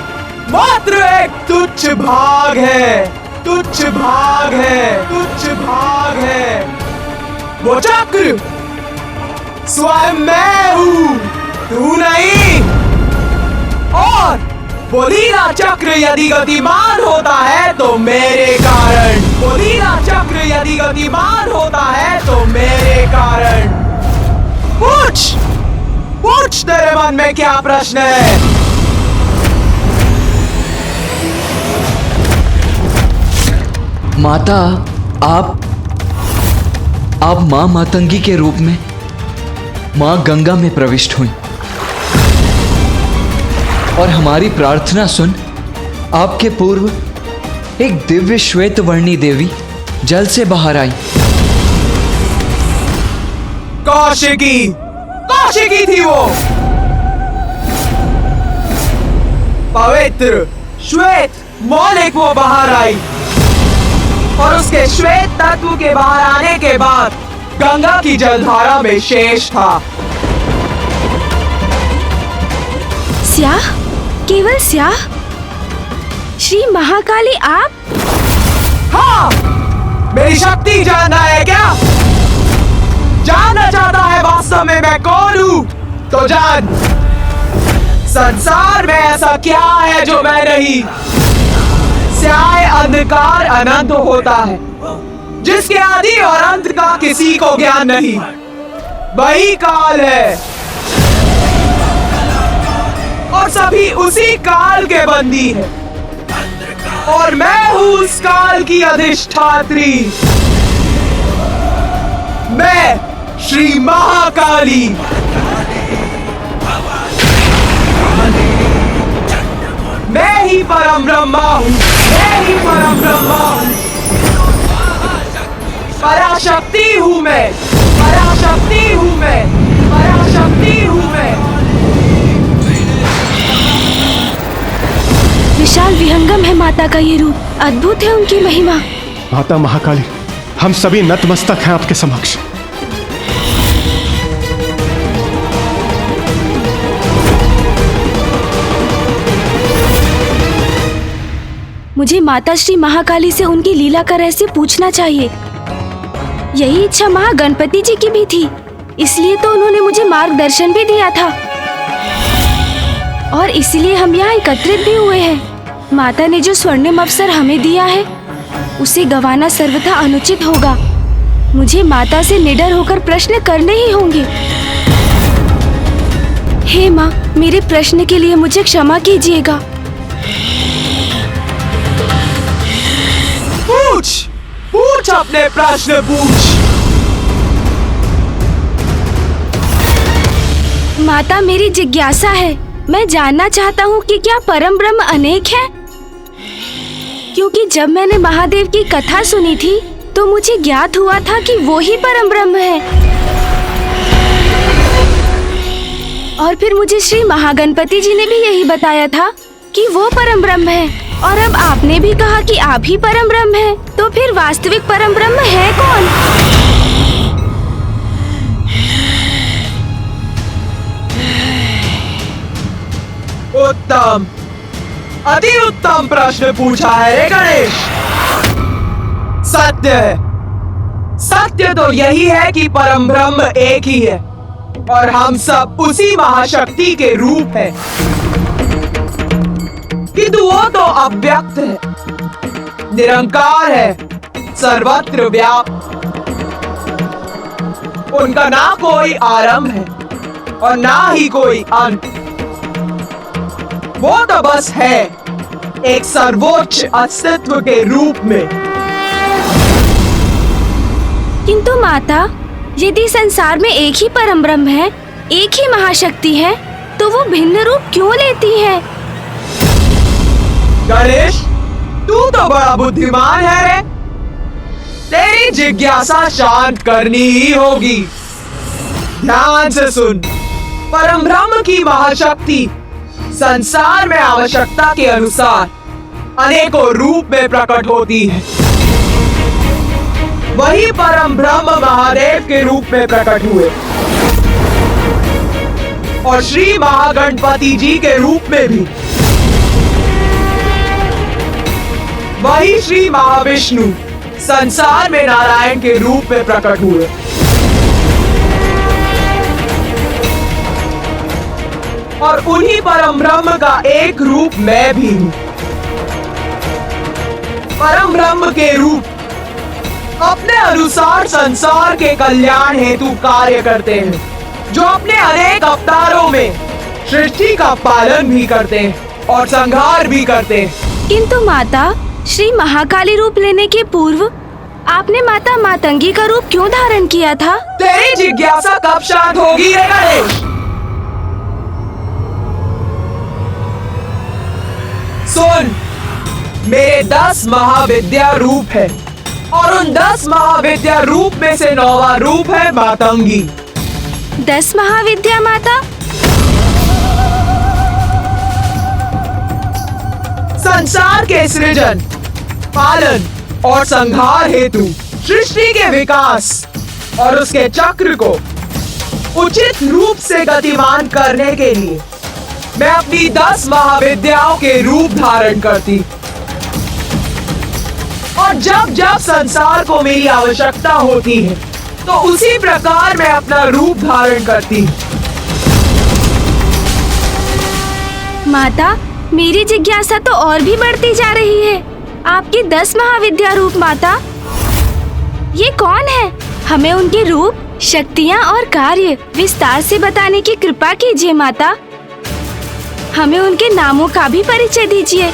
Speaker 15: मात्र एक तुच्छ भाग है, तुच्छ भाग है, तुच्छ भाग है। वो चक्र स्वयं मैं हूँ, तू नहीं। और वो लीला चक्र यदि गतिमान होता है तो मेरे कारण, वो लीला चक्र यदि गतिमान होता है तो मेरे कारण। पूछ, पूछ तेरे मन में क्या प्रश्न है?
Speaker 3: माता, आप मां मातंगी के रूप में मां गंगा में प्रविष्ट हुई और हमारी प्रार्थना सुन आपके पूर्व एक दिव्य श्वेत वर्णी देवी जल से बाहर आई।
Speaker 15: कौशिकी, कौशिकी थी वो, पवित्र श्वेत मौलिक वो बाहर आई और उसके श्वेत तत्व के बाहर आने के बाद गंगा की जलधारा में शेष था।
Speaker 7: स्याह, केवल स्याह? श्री महाकाली आप?
Speaker 15: हाँ, मेरी शक्ति जानना है क्या? जानना चाहता है वास्तव में मैं कौन हूँ? तो जान, संसार में ऐसा क्या है जो मैं नहीं। स्याह अंधकार अनंत होता है, जिसके आदि और अंत का किसी को ज्ञान नहीं। वही काल है और सभी उसी काल के बंदी हैं। और मैं हूँ उस काल की अधिष्ठात्री। मैं श्री महाकाली। मैं ही परम ब्रह्मा हूँ। देही परम ब्रह्म। पराशक्ति हूँ मैं, पराशक्ति हूँ मैं, पराशक्ति हूँ मैं।
Speaker 7: विशाल विहंगम है माता का ये रूप, अद्भुत है उनकी महिमा।
Speaker 12: माता महाकाली, हम सभी नतमस्तक हैं आपके समक्ष।
Speaker 7: मुझे माता श्री महाकाली से उनकी लीला का रहस्य पूछना चाहिए। यही इच्छा महागणपति जी की भी थी, इसलिए तो उन्होंने मुझे मार्गदर्शन भी दिया था और इसलिए हम यहाँ एकत्रित भी हुए हैं। माता ने जो स्वर्णिम अवसर हमें दिया है उसे गंवाना सर्वथा अनुचित होगा। मुझे माता से निडर होकर प्रश्न करने ही होंगे। हे माँ, मेरे प्रश्न के लिए मुझे क्षमा कीजिएगा।
Speaker 15: पूछ, पूछ अपने प्रश्न पूछ।
Speaker 7: माता, मेरी जिज्ञासा है, मैं जानना चाहता हूँ कि क्या परम ब्रह्म अनेक है? क्योंकि जब मैंने महादेव की कथा सुनी थी तो मुझे ज्ञात हुआ था कि वो ही परम ब्रह्म है। और फिर मुझे श्री महागणपति जी ने भी यही बताया था कि वो परम ब्रह्म है। और अब आपने भी कहा कि आप ही परम ब्रह्म हैं, तो फिर वास्तविक परम ब्रह्म है कौन?
Speaker 15: उत्तम, अति उत्तम प्रश्न पूछा है रे गणेश। सत्य है, सत्य तो यही है कि परम ब्रह्म एक ही है और हम सब उसी महाशक्ति के रूप हैं। किंतु वो तो अव्यक्त है, निरंकार है, सर्वत्र व्याप्त। उनका ना कोई आरंभ है और ना ही कोई अंत। वो तो बस है, एक सर्वोच्च अस्तित्व के रूप में।
Speaker 7: किंतु माता, यदि संसार में एक ही परम ब्रह्म है, एक ही महाशक्ति है, तो वो भिन्न रूप क्यों लेती है?
Speaker 15: गणेश, तू तो बड़ा बुद्धिमान है रे। तेरी जिज्ञासा शांत करनी ही होगी। ध्यान से सुन। परम ब्रह्म की महाशक्ति संसार में आवश्यकता के अनुसार अनेकों रूप में प्रकट होती है। वही परम ब्रह्म महादेव के रूप में प्रकट हुए और श्री महागणपति जी के रूप में भी। वही श्री महाविष्णु संसार में नारायण के रूप में प्रकट हुए। और उन्हीं परम ब्रह्म का एक रूप मैं भी हूँ। परम ब्रह्म के रूप अपने अनुसार संसार के कल्याण हेतु कार्य करते हैं, जो अपने अनेक अवतारों में सृष्टि का पालन भी करते हैं और संहार भी करते हैं।
Speaker 7: किंतु माता, श्री महाकाली रूप लेने के पूर्व आपने माता मातंगी का रूप क्यों धारण किया था?
Speaker 15: तेरी जिज्ञासा कब शांत होगी रे गणेश? सुन, मेरे 10 महाविद्या रूप है और उन 10 महाविद्या रूप में से 9वां रूप है मातंगी।
Speaker 7: 10 महाविद्या माता?
Speaker 15: संसार के सृजन, पालन और संहार हेतु सृष्टि के विकास और उसके चक्र को उचित रूप से गतिमान करने के लिए मैं अपनी 10 महाविद्याओं के रूप धारण करती। और जब जब संसार को मेरी आवश्यकता होती है तो उसी प्रकार मैं अपना रूप धारण करती।
Speaker 7: माता, मेरी जिज्ञासा तो और भी बढ़ती जा रही है। आपके 10 महाविद्या रूप माता, ये कौन है? हमें उनके रूप, शक्तियाँ और कार्य विस्तार से बताने की कृपा कीजिए माता। हमें उनके नामों का भी परिचय दीजिए।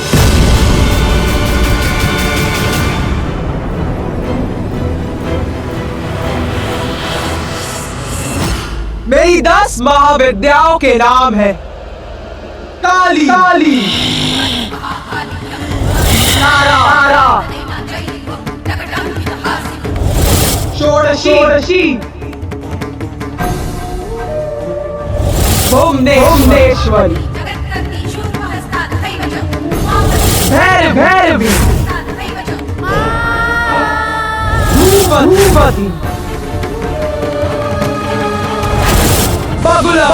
Speaker 15: मेरी 10 महाविद्याओं के नाम है काली, काली, नारा षोडशी भुवनेश्वरी भैरवी भूपति बगुला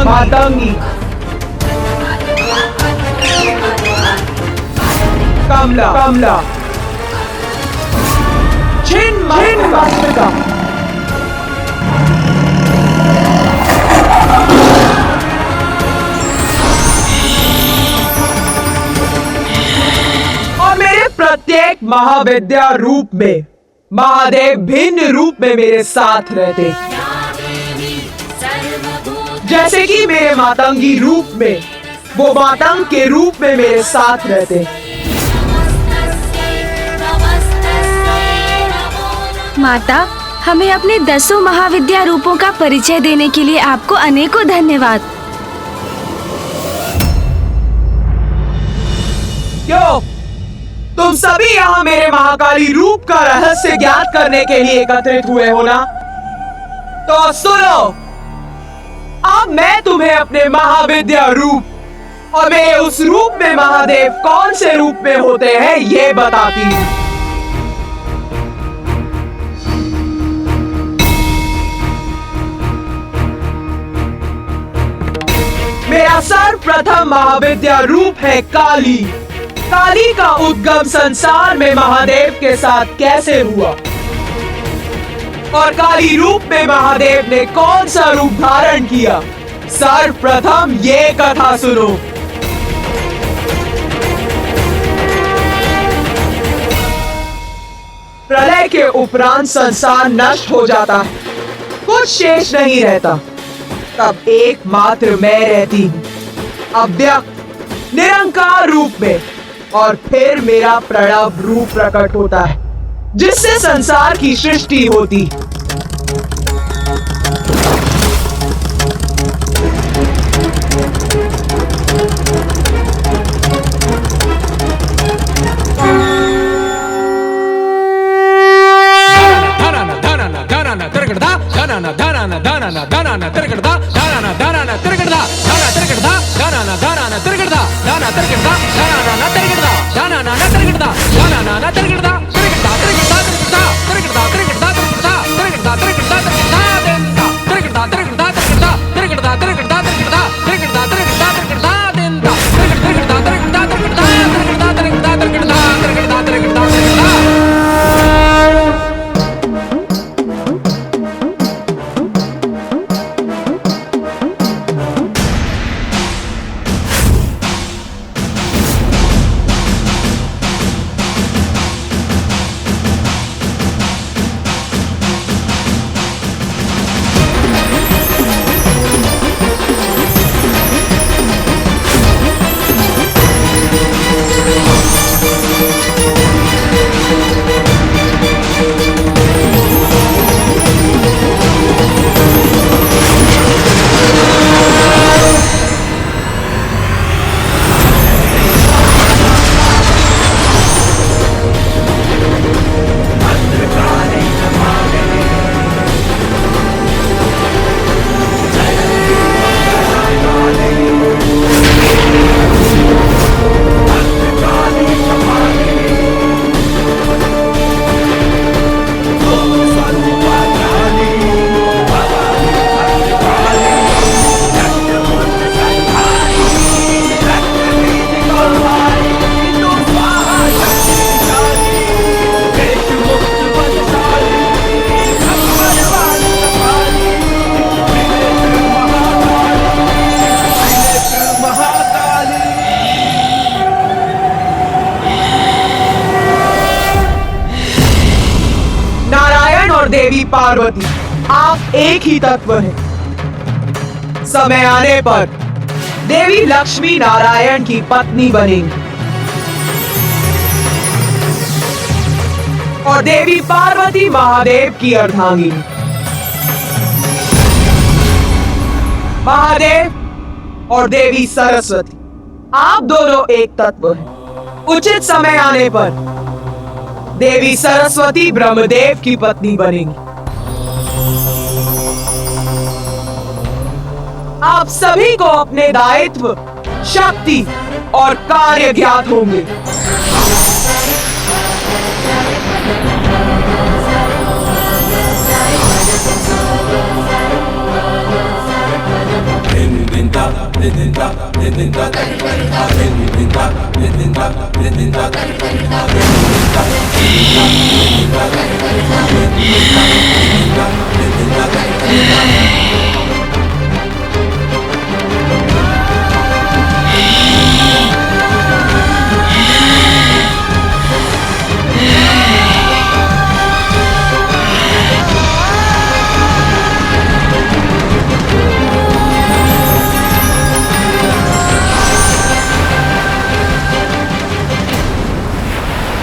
Speaker 15: मातंगी कमला छिन्नमस्तिका और मेरे प्रत्येक महाविद्या रूप में महादेव भिन्न रूप में मेरे साथ रहते, जैसे कि मेरे मातंगी रूप में वो मातंग के रूप में मेरे साथ रहते।
Speaker 7: माता, हमें अपने 10 महाविद्या रूपों का परिचय देने के लिए आपको अनेकों धन्यवाद।
Speaker 15: क्यों तुम सभी यहाँ मेरे महाकाली रूप का रहस्य ज्ञात करने के लिए एकत्रित हुए हो ना? तो सुनो, अब मैं तुम्हें अपने महाविद्या रूप और मेरे उस रूप में महादेव कौन से रूप में होते हैं ये बताती हूँ। मेरा सर्वप्रथम महाविद्या रूप है काली। काली का उद्गम संसार में महादेव के साथ कैसे हुआ और काली रूप में महादेव ने कौन सा रूप धारण किया, सर्वप्रथम ये कथा सुनो। प्रलय के उपरांत संसार नष्ट हो जाता है, कुछ शेष नहीं रहता। तब एकमात्र मैं रहती हूँ, अव्यक्त निरंकार रूप में, और फिर मेरा प्रणव रूप प्रकट होता है जिससे संसार की सृष्टि होती। देवी पार्वती आप एक ही तत्व हैं। समय आने पर देवी लक्ष्मी नारायण की पत्नी बनेंगी और देवी पार्वती महादेव की अर्धांगिनी। महादेव और देवी सरस्वती, आप दोनों एक तत्व हैं। उचित समय आने पर देवी सरस्वती ब्रह्मदेव की पत्नी बनेंगी। आप सभी को अपने दायित्व, शक्ति और कार्य ज्ञात होंगे।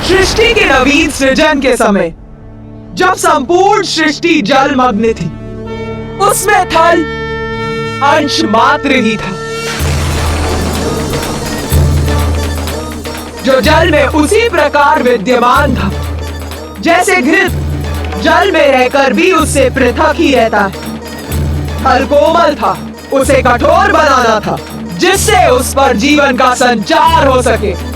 Speaker 15: सृष्टि के नवीन सृजन के समय जब संपूर्ण सृष्टि जलमग्न थी, उसमें थल अंश मात्र ही था। जो जल में उसी प्रकार विद्यमान था जैसे घृत जल में रहकर भी उससे पृथक ही रहता है। थल कोमल था, उसे कठोर बनाना था जिससे उस पर जीवन का संचार हो सके।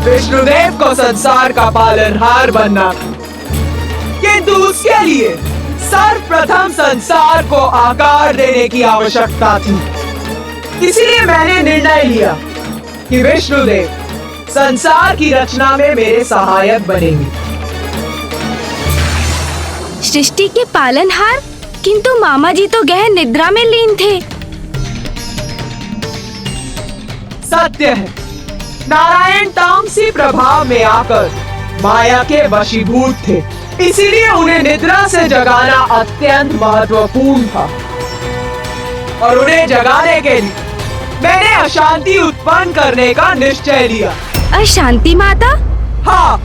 Speaker 15: विष्णुदेव को संसार का पालनहार बनना था, किंतु उसके लिए सर्वप्रथम संसार को आकार देने की आवश्यकता थी। इसीलिए मैंने निर्णय लिया कि विष्णुदेव संसार की रचना में मेरे सहायक बनेंगे।
Speaker 7: सृष्टि के पालनहार, किंतु मामा जी तो गहन निद्रा में लीन थे।
Speaker 15: सत्य है, नारायण तामसी प्रभाव में आकर माया के वशीभूत थे, इसीलिए उन्हें निद्रा से जगाना अत्यंत महत्वपूर्ण था। और उन्हें जगाने के लिए मैंने अशांति उत्पन्न करने का निश्चय लिया।
Speaker 7: अशांति माता?
Speaker 15: हाँ,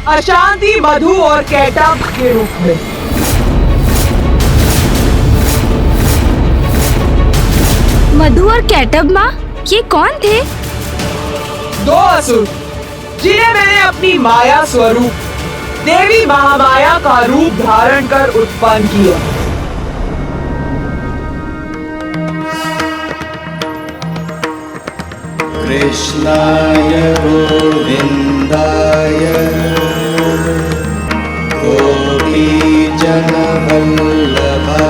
Speaker 15: अशांति मधु और कैटब के रूप में।
Speaker 7: मधु और कैटब माँ, ये कौन थे?
Speaker 15: दो असुर जिन्हें मैंने अपनी माया स्वरूप देवी महामाया का रूप धारण कर उत्पन्न किया।
Speaker 16: कृष्णाय गोविंदाय गोपी जनवल्लभाय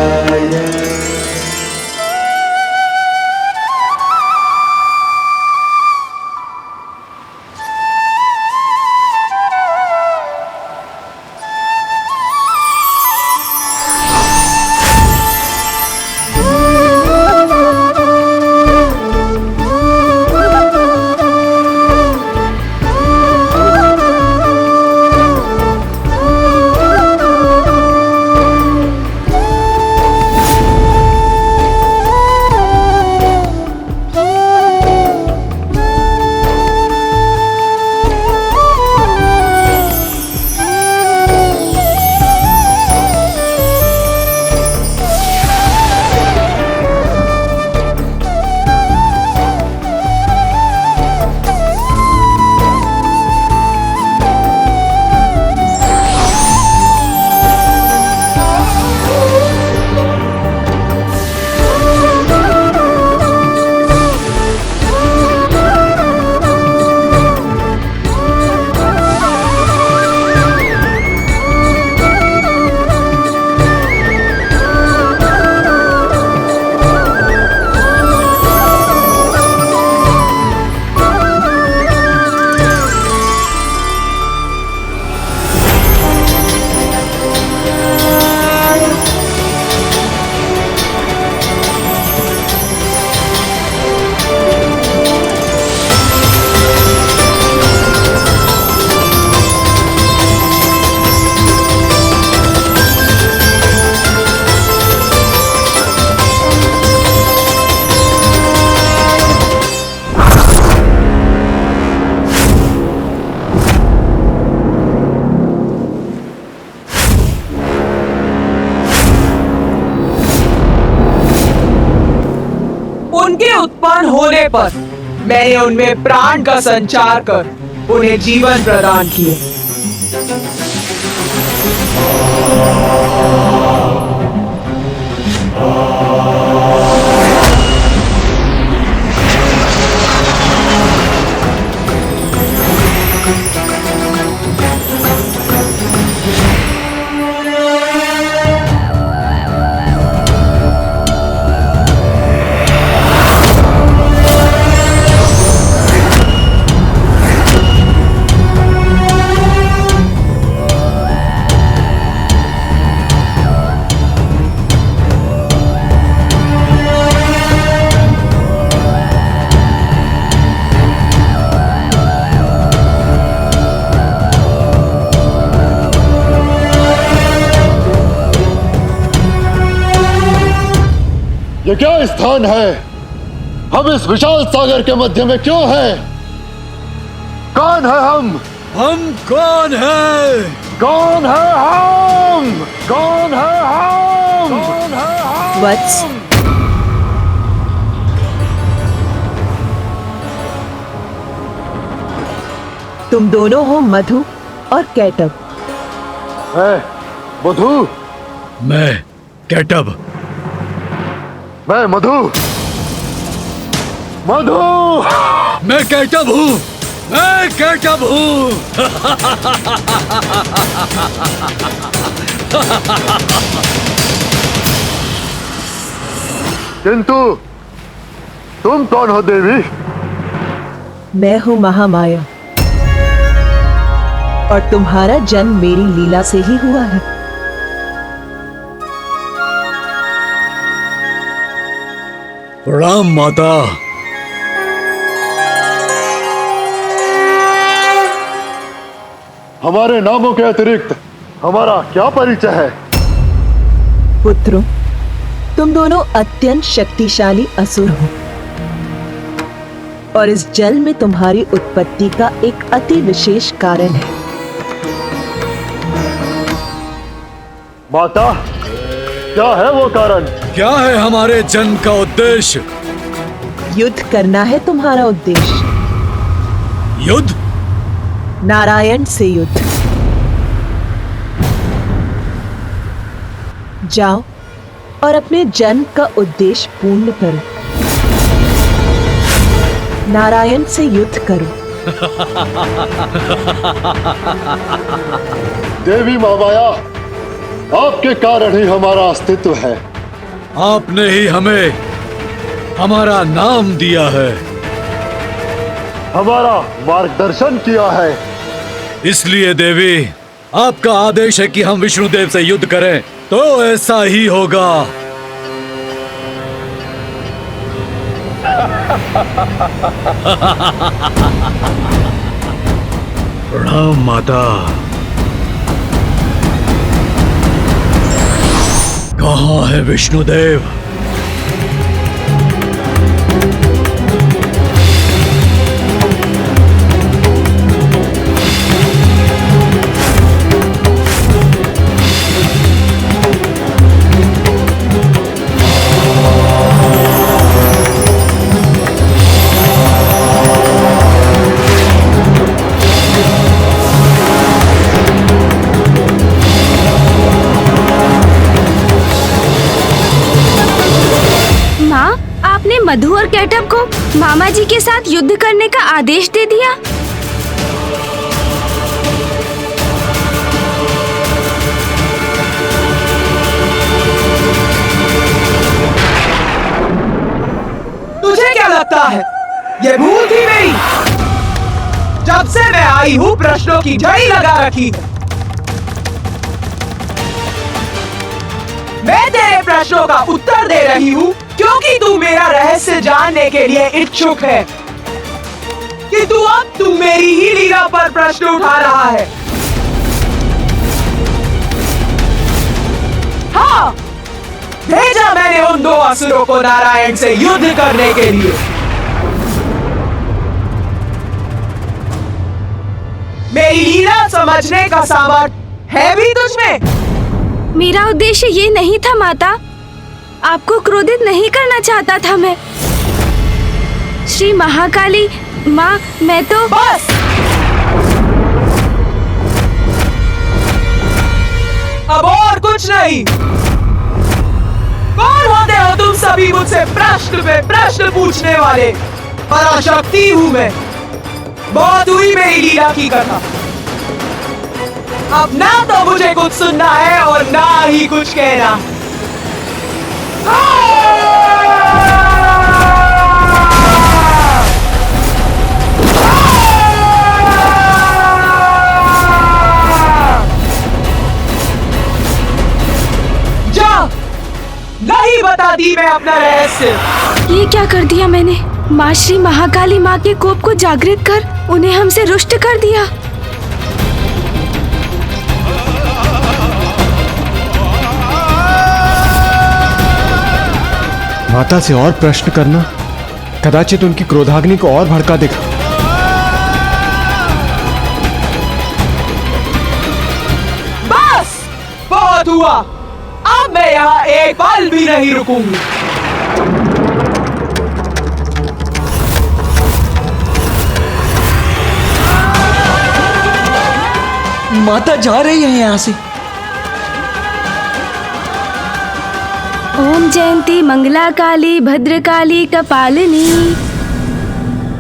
Speaker 15: उत्पन्न होने पर मैंने उनमें प्राण का संचार कर उन्हें जीवन प्रदान किया।
Speaker 17: ये क्या स्थान है? हम इस विशाल सागर के मध्य में क्यों हैं? कौन है हम?
Speaker 18: हम कौन है?
Speaker 17: कौन है हम? कौन है हम? कौन है हम?
Speaker 11: वत्स, तुम दोनों हो मधु और कैटब।
Speaker 17: मधु।
Speaker 18: मैं कैटब।
Speaker 17: मैं मधु। मधु।
Speaker 18: मैं कैटब हूँ। मैं कैटब हूँ।
Speaker 17: किंतु तुम कौन हो देवी?
Speaker 11: मैं हूँ महामाया और तुम्हारा जन्म मेरी लीला से ही हुआ है।
Speaker 18: प्रणाम माता।
Speaker 17: हमारे नामों के अतिरिक्त हमारा क्या परिचय है?
Speaker 11: पुत्रों, तुम दोनों अत्यंत शक्तिशाली असुर हो और इस जल में तुम्हारी उत्पत्ति का एक अति विशेष कारण है।
Speaker 17: माता, क्या है वो कारण?
Speaker 18: क्या है हमारे जन्म का उद्देश्य?
Speaker 11: युद्ध करना है तुम्हारा उद्देश्य।
Speaker 18: युद्ध?
Speaker 11: नारायण से युद्ध। जाओ और अपने जन्म का उद्देश्य पूर्ण करो। नारायण से युद्ध करो।
Speaker 17: देवी महामाया, आपके कारण ही हमारा अस्तित्व है।
Speaker 18: आपने ही हमें हमारा नाम दिया है,
Speaker 17: हमारा मार्गदर्शन किया है।
Speaker 18: इसलिए देवी, आपका आदेश है कि हम विष्णुदेव से युद्ध करें, तो ऐसा ही होगा। प्रणाम माता। कहाँ है विष्णुदेव?
Speaker 7: मधु और कैटब को मामा जी के साथ युद्ध करने का आदेश दे दिया।
Speaker 15: तुझे क्या लगता है ये भूल थी मेरी? जब से मैं आई हूँ प्रश्नों की झड़ी लगा रखी है। मैं तेरे प्रश्नों का उत्तर दे रही हूँ क्योंकि तू मेरा रहस्य जानने के लिए इच्छुक है कि तू मेरी ही लीला पर प्रश्न उठा रहा है। हाँ, भेजा मैंने उन दो असुरों को नारायण से युद्ध करने के लिए। मेरी लीला समझने का सामर्थ्य है भी तुझमें?
Speaker 7: मेरा उद्देश्य ये नहीं था माता, आपको क्रोधित नहीं करना चाहता था मैं। श्री महाकाली माँ, मैं तो
Speaker 15: बस। अब और कुछ नहीं। कौन होते हो तुम सभी मुझसे प्रश्न पे प्रश्न पूछने वाले? पराशक्ति हूँ मैं। बहुत हुई मेरी लीला की कथा। अब ना तो मुझे कुछ सुनना है और ना ही कुछ कहना। जा, नहीं बताती मैं अपना रहस्य।
Speaker 7: ये क्या कर दिया मैंने? माँ श्री महाकाली माँ के कोप को जागृत कर उन्हें हमसे रुष्ट कर दिया।
Speaker 12: माता से और प्रश्न करना कदाचित उनकी क्रोधाग्नि को और भड़का देगा।
Speaker 15: बस, बहुत हुआ। अब मैं यहाँ एक पल भी नहीं रुकूंगी।
Speaker 3: माता जा रही है यहाँ से।
Speaker 7: ओम जयंती मंगला काली भद्रकाली कपालिनी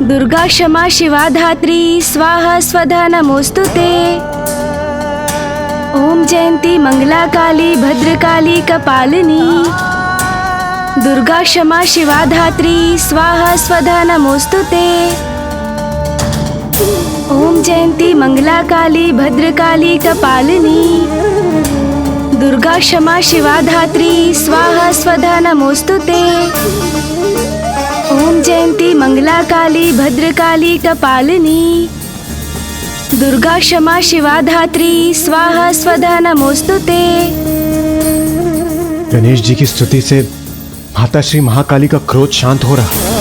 Speaker 7: दुर्गा क्षमा शिवा धात्री स्वाहा स्वधा नमोस्तुते। ओम जयंती मंगला काली भद्रकाली कपालिनी दुर्गा क्षमा शिवा धात्री स्वाहा स्वधा नमोस्तुते। ओम जयंती मंगला काली भद्रकाली कपालिनी दुर्गा क्षमा शिवा धात्री स्वाहा स्वधा नमोस्तुते। ओम जयंती मंगला काली भद्रकाली कपालिनी दुर्गा क्षमा शिवा धात्री स्वाहा स्वधा नमोस्तुते।
Speaker 12: गणेश जी की स्तुति से माता श्री महाकाली का क्रोध शांत हो रहा।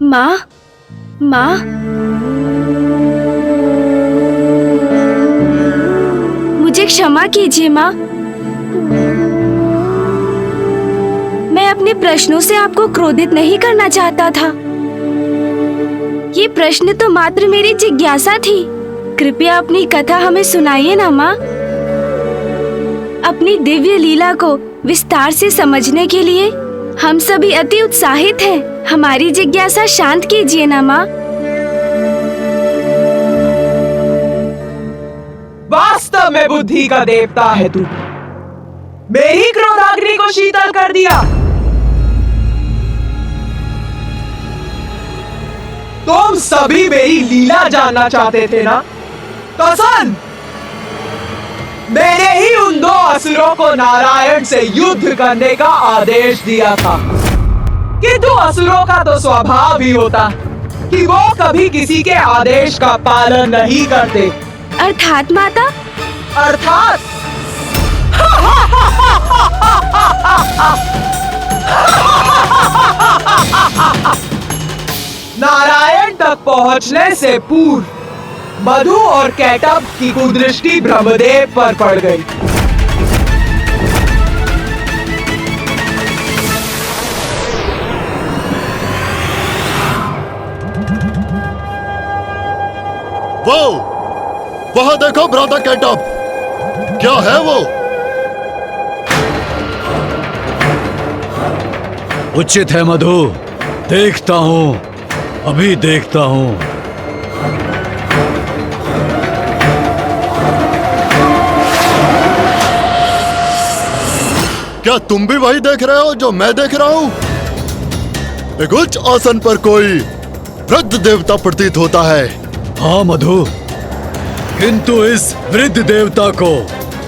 Speaker 7: माँ, माँ, मुझे क्षमा कीजिए माँ। मैं अपने प्रश्नों से आपको क्रोधित नहीं करना चाहता था। ये प्रश्न तो मात्र मेरी जिज्ञासा थी। कृपया अपनी कथा हमें सुनाइए ना माँ। अपनी दिव्य लीला को विस्तार से समझने के लिए हम सभी अति उत्साहित हैं। हमारी जिज्ञासा शांत कीजिए ना माँ।
Speaker 15: वास्तव में बुद्धि का देवता है तू। मेरी क्रोधाग्नि को शीतल कर दिया। तुम सभी मेरी लीला जानना चाहते थे ना? तो सुन, मैंने ही उन दो असुरों को नारायण से युद्ध करने का आदेश दिया था। किंतु असुरों का तो स्वभाव ही होता कि वो कभी किसी के आदेश का पालन नहीं करते।
Speaker 7: अर्थात माता?
Speaker 15: अर्थात नारायण तक पहुंचने से पूर्व मधु और कैटब की कुदृष्टि ब्रह्मदेव पर पड़ गई।
Speaker 17: वो वहां देखो ब्रदर कैटअप, क्या है वो?
Speaker 18: उचित है मधु, देखता हूं, अभी देखता हूं।
Speaker 17: क्या तुम भी वही देख रहे हो जो मैं देख रहा हूं? एक उच्च आसन पर कोई वृद्ध देवता प्रतीत होता है।
Speaker 18: हाँ मधु, किंतु इस वृद्ध देवता को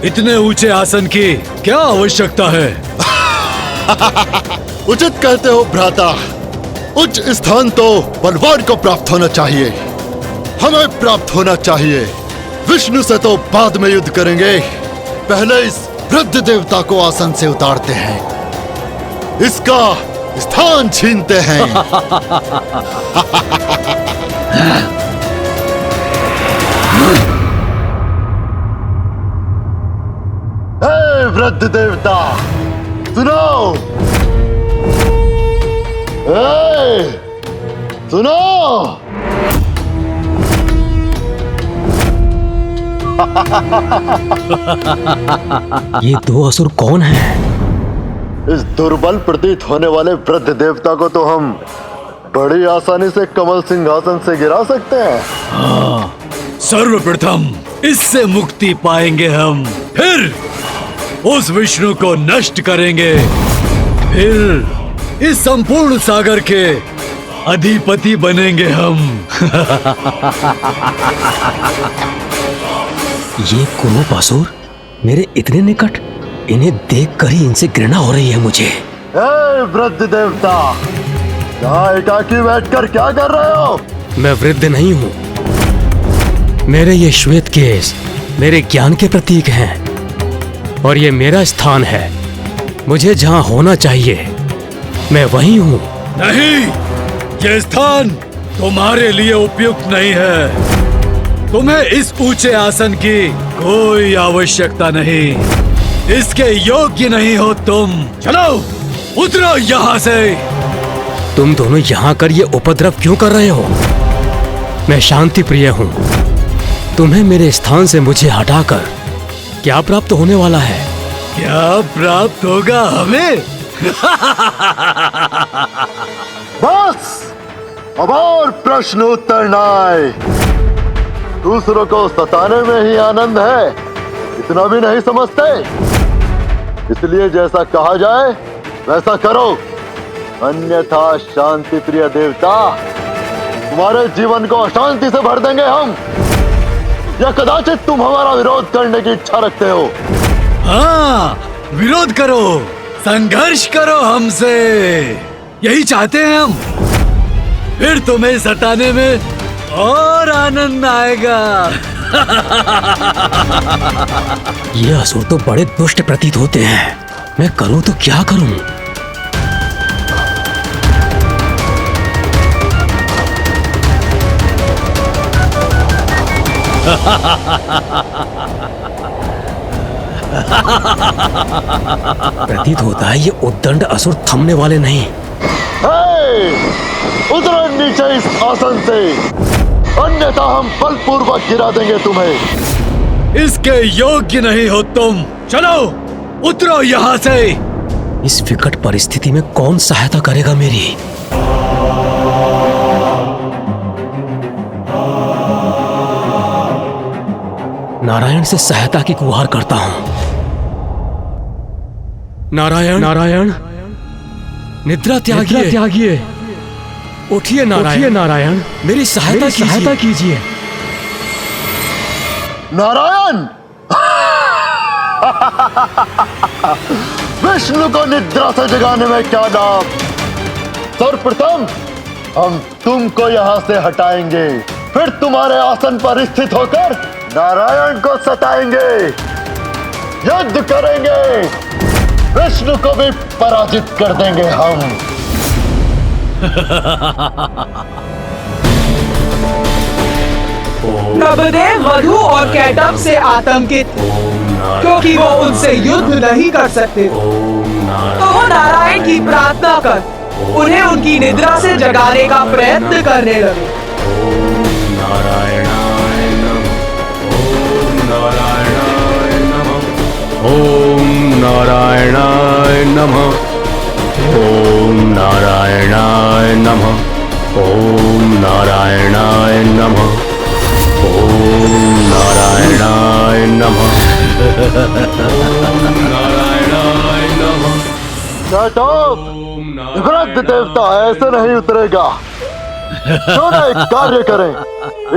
Speaker 18: इतने ऊंचे आसन की क्या आवश्यकता है?
Speaker 17: उचित कहते हो भ्राता। उच्च स्थान तो बलवान को प्राप्त होना चाहिए, हमें प्राप्त होना चाहिए। विष्णु से तो बाद में युद्ध करेंगे, पहले इस वृद्ध देवता को आसन से उतारते हैं, इसका स्थान छीनते हैं। वृद्ध देवता सुनो, सुनो।
Speaker 5: ये दो असुर कौन हैं?
Speaker 17: इस दुर्बल प्रतीत होने वाले वृद्ध देवता को तो हम बड़ी आसानी से कमल सिंहासन से गिरा सकते हैं।
Speaker 18: हाँ, सर्वप्रथम इससे मुक्ति पाएंगे हम, फिर उस विष्णु को नष्ट करेंगे, फिर इस संपूर्ण सागर के अधिपति बनेंगे हम।
Speaker 5: ये कुरूप असुर मेरे इतने निकट, इन्हें देखकर ही इनसे घृणा हो रही है मुझे।
Speaker 17: वृद्ध देवता, यहाँ एकाकी बैठकर क्या कर रहे हो?
Speaker 5: मैं वृद्ध नहीं हूँ। मेरे ये श्वेत केश मेरे ज्ञान के प्रतीक हैं और ये मेरा स्थान है। मुझे जहाँ होना चाहिए मैं वहीं हूँ।
Speaker 18: नहीं, ये स्थान तुम्हारे लिए उपयुक्त नहीं है। तुम्हें इस ऊंचे आसन की कोई आवश्यकता नहीं। इसके योग्य नहीं हो तुम। चलो उतरो यहाँ से।
Speaker 5: तुम दोनों यहाँ कर ये उपद्रव क्यों कर रहे हो? मैं शांति प्रिय हूँ। तुम्हें मेरे स्थान से मुझे हटाकर क्या प्राप्त होने वाला है?
Speaker 18: क्या प्राप्त होगा हमें?
Speaker 17: बस अब और प्रश्न उत्तर न आए। दूसरों को सताने में ही आनंद है, इतना भी नहीं समझते। इसलिए जैसा कहा जाए वैसा करो, अन्यथा शांति प्रिय देवता तुम्हारे जीवन को अशांति से भर देंगे हम। या कदाचित तुम हमारा विरोध करने की इच्छा रखते हो?
Speaker 18: हाँ, विरोध करो, संघर्ष करो हमसे, यही चाहते हैं हम। फिर तुम्हें सताने में और आनंद आएगा।
Speaker 5: ये असुर तो बड़े दुष्ट प्रतीत होते हैं। मैं करूं तो क्या करूं? प्रतीत होता है ये उद्दंड असुर थमने वाले नहीं।
Speaker 17: उतरो नीचे इस आसन से, अन्यथा हम बलपूर्वक गिरा देंगे तुम्हें।
Speaker 18: इसके योग्य नहीं हो तुम। चलो उतरो यहाँ से।
Speaker 5: इस विकट परिस्थिति में कौन सहायता करेगा मेरी? नारायण से सहायता की गुहार करता हूं। नारायण, नारायण, निद्रा त्यागिए, उठिए नारायण, नारायण, मेरी सहायता कीजिए।
Speaker 17: नारायण, विष्णु को निद्रा से जगाने में क्या नाम। सर्वप्रथम हम तुमको यहाँ से हटाएंगे, फिर तुम्हारे आसन पर स्थित होकर नारायण को सताएंगे, युद्ध करेंगे, विष्णु को भी पराजित कर देंगे हम।
Speaker 15: नभदेव वधु और कैटभ से आतंकित, क्योंकि वो उनसे युद्ध नहीं कर सकते, तो वो नारायण की प्रार्थना कर उन्हें उनकी निद्रा से जगाने का प्रयत्न करने लगे।
Speaker 2: ओम नारायणाय नमः। ओम नारायणाय नमः। ओम नारायणाय नमः। ओम नारायणाय नमः। ओम नारायणाय नमः।
Speaker 17: वृद्ध देवता ऐसे नहीं उतरेगा। क्यों ना एक कार्य करें,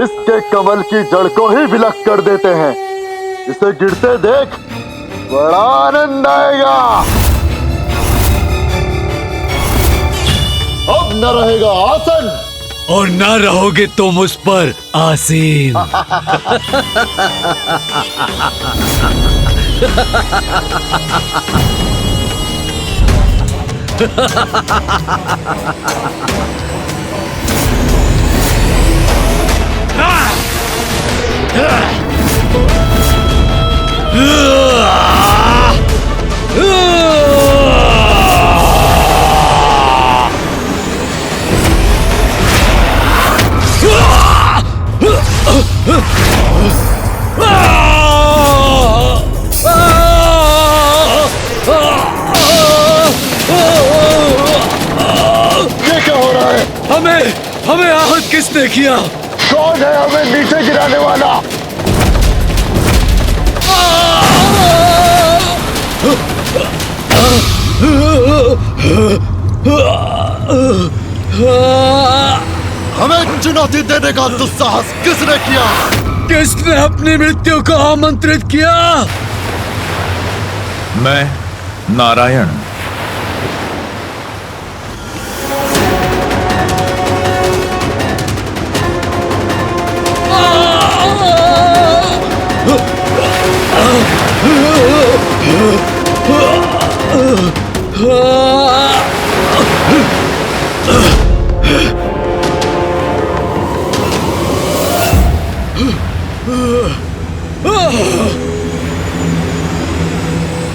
Speaker 17: इसके कमल की जड़ को ही विलक कर देते हैं। इसे गिरते देख बड़ा आनंद आएगा। अब न रहेगा आसन
Speaker 18: और न रहोगे तुम उस पर आसीन।
Speaker 17: ये क्या हो रहा है?
Speaker 18: हमें आहत किसने किया?
Speaker 17: कौन है हमें नीचे गिराने वाला? हमें चुनौती देने का दुस्साहस किसने किया?
Speaker 18: किसने अपनी मृत्यु को आमंत्रित किया?
Speaker 19: मैं नारायण।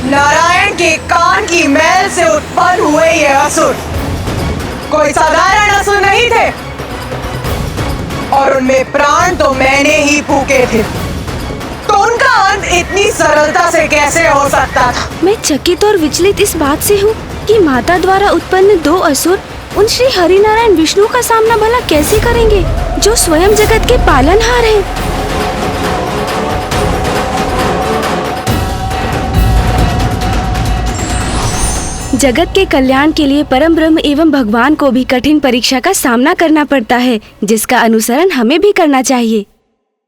Speaker 15: नारायण के कान की मैल से उत्पन्न हुए ये असुर कोई साधारण असुर नहीं थे, और उनमें प्राण तो मैंने ही फूके थे, तो उनका अंत इतनी सरलता से कैसे हो सकता था?
Speaker 7: मैं चकित और विचलित इस बात से हूँ कि माता द्वारा उत्पन्न दो असुर उन श्री हरिनारायण विष्णु का सामना भला कैसे करेंगे, जो स्वयं जगत के पालनहार हैं। जगत के कल्याण के लिए परम ब्रह्म एवं भगवान को भी कठिन परीक्षा का सामना करना पड़ता है, जिसका अनुसरण हमें भी करना चाहिए।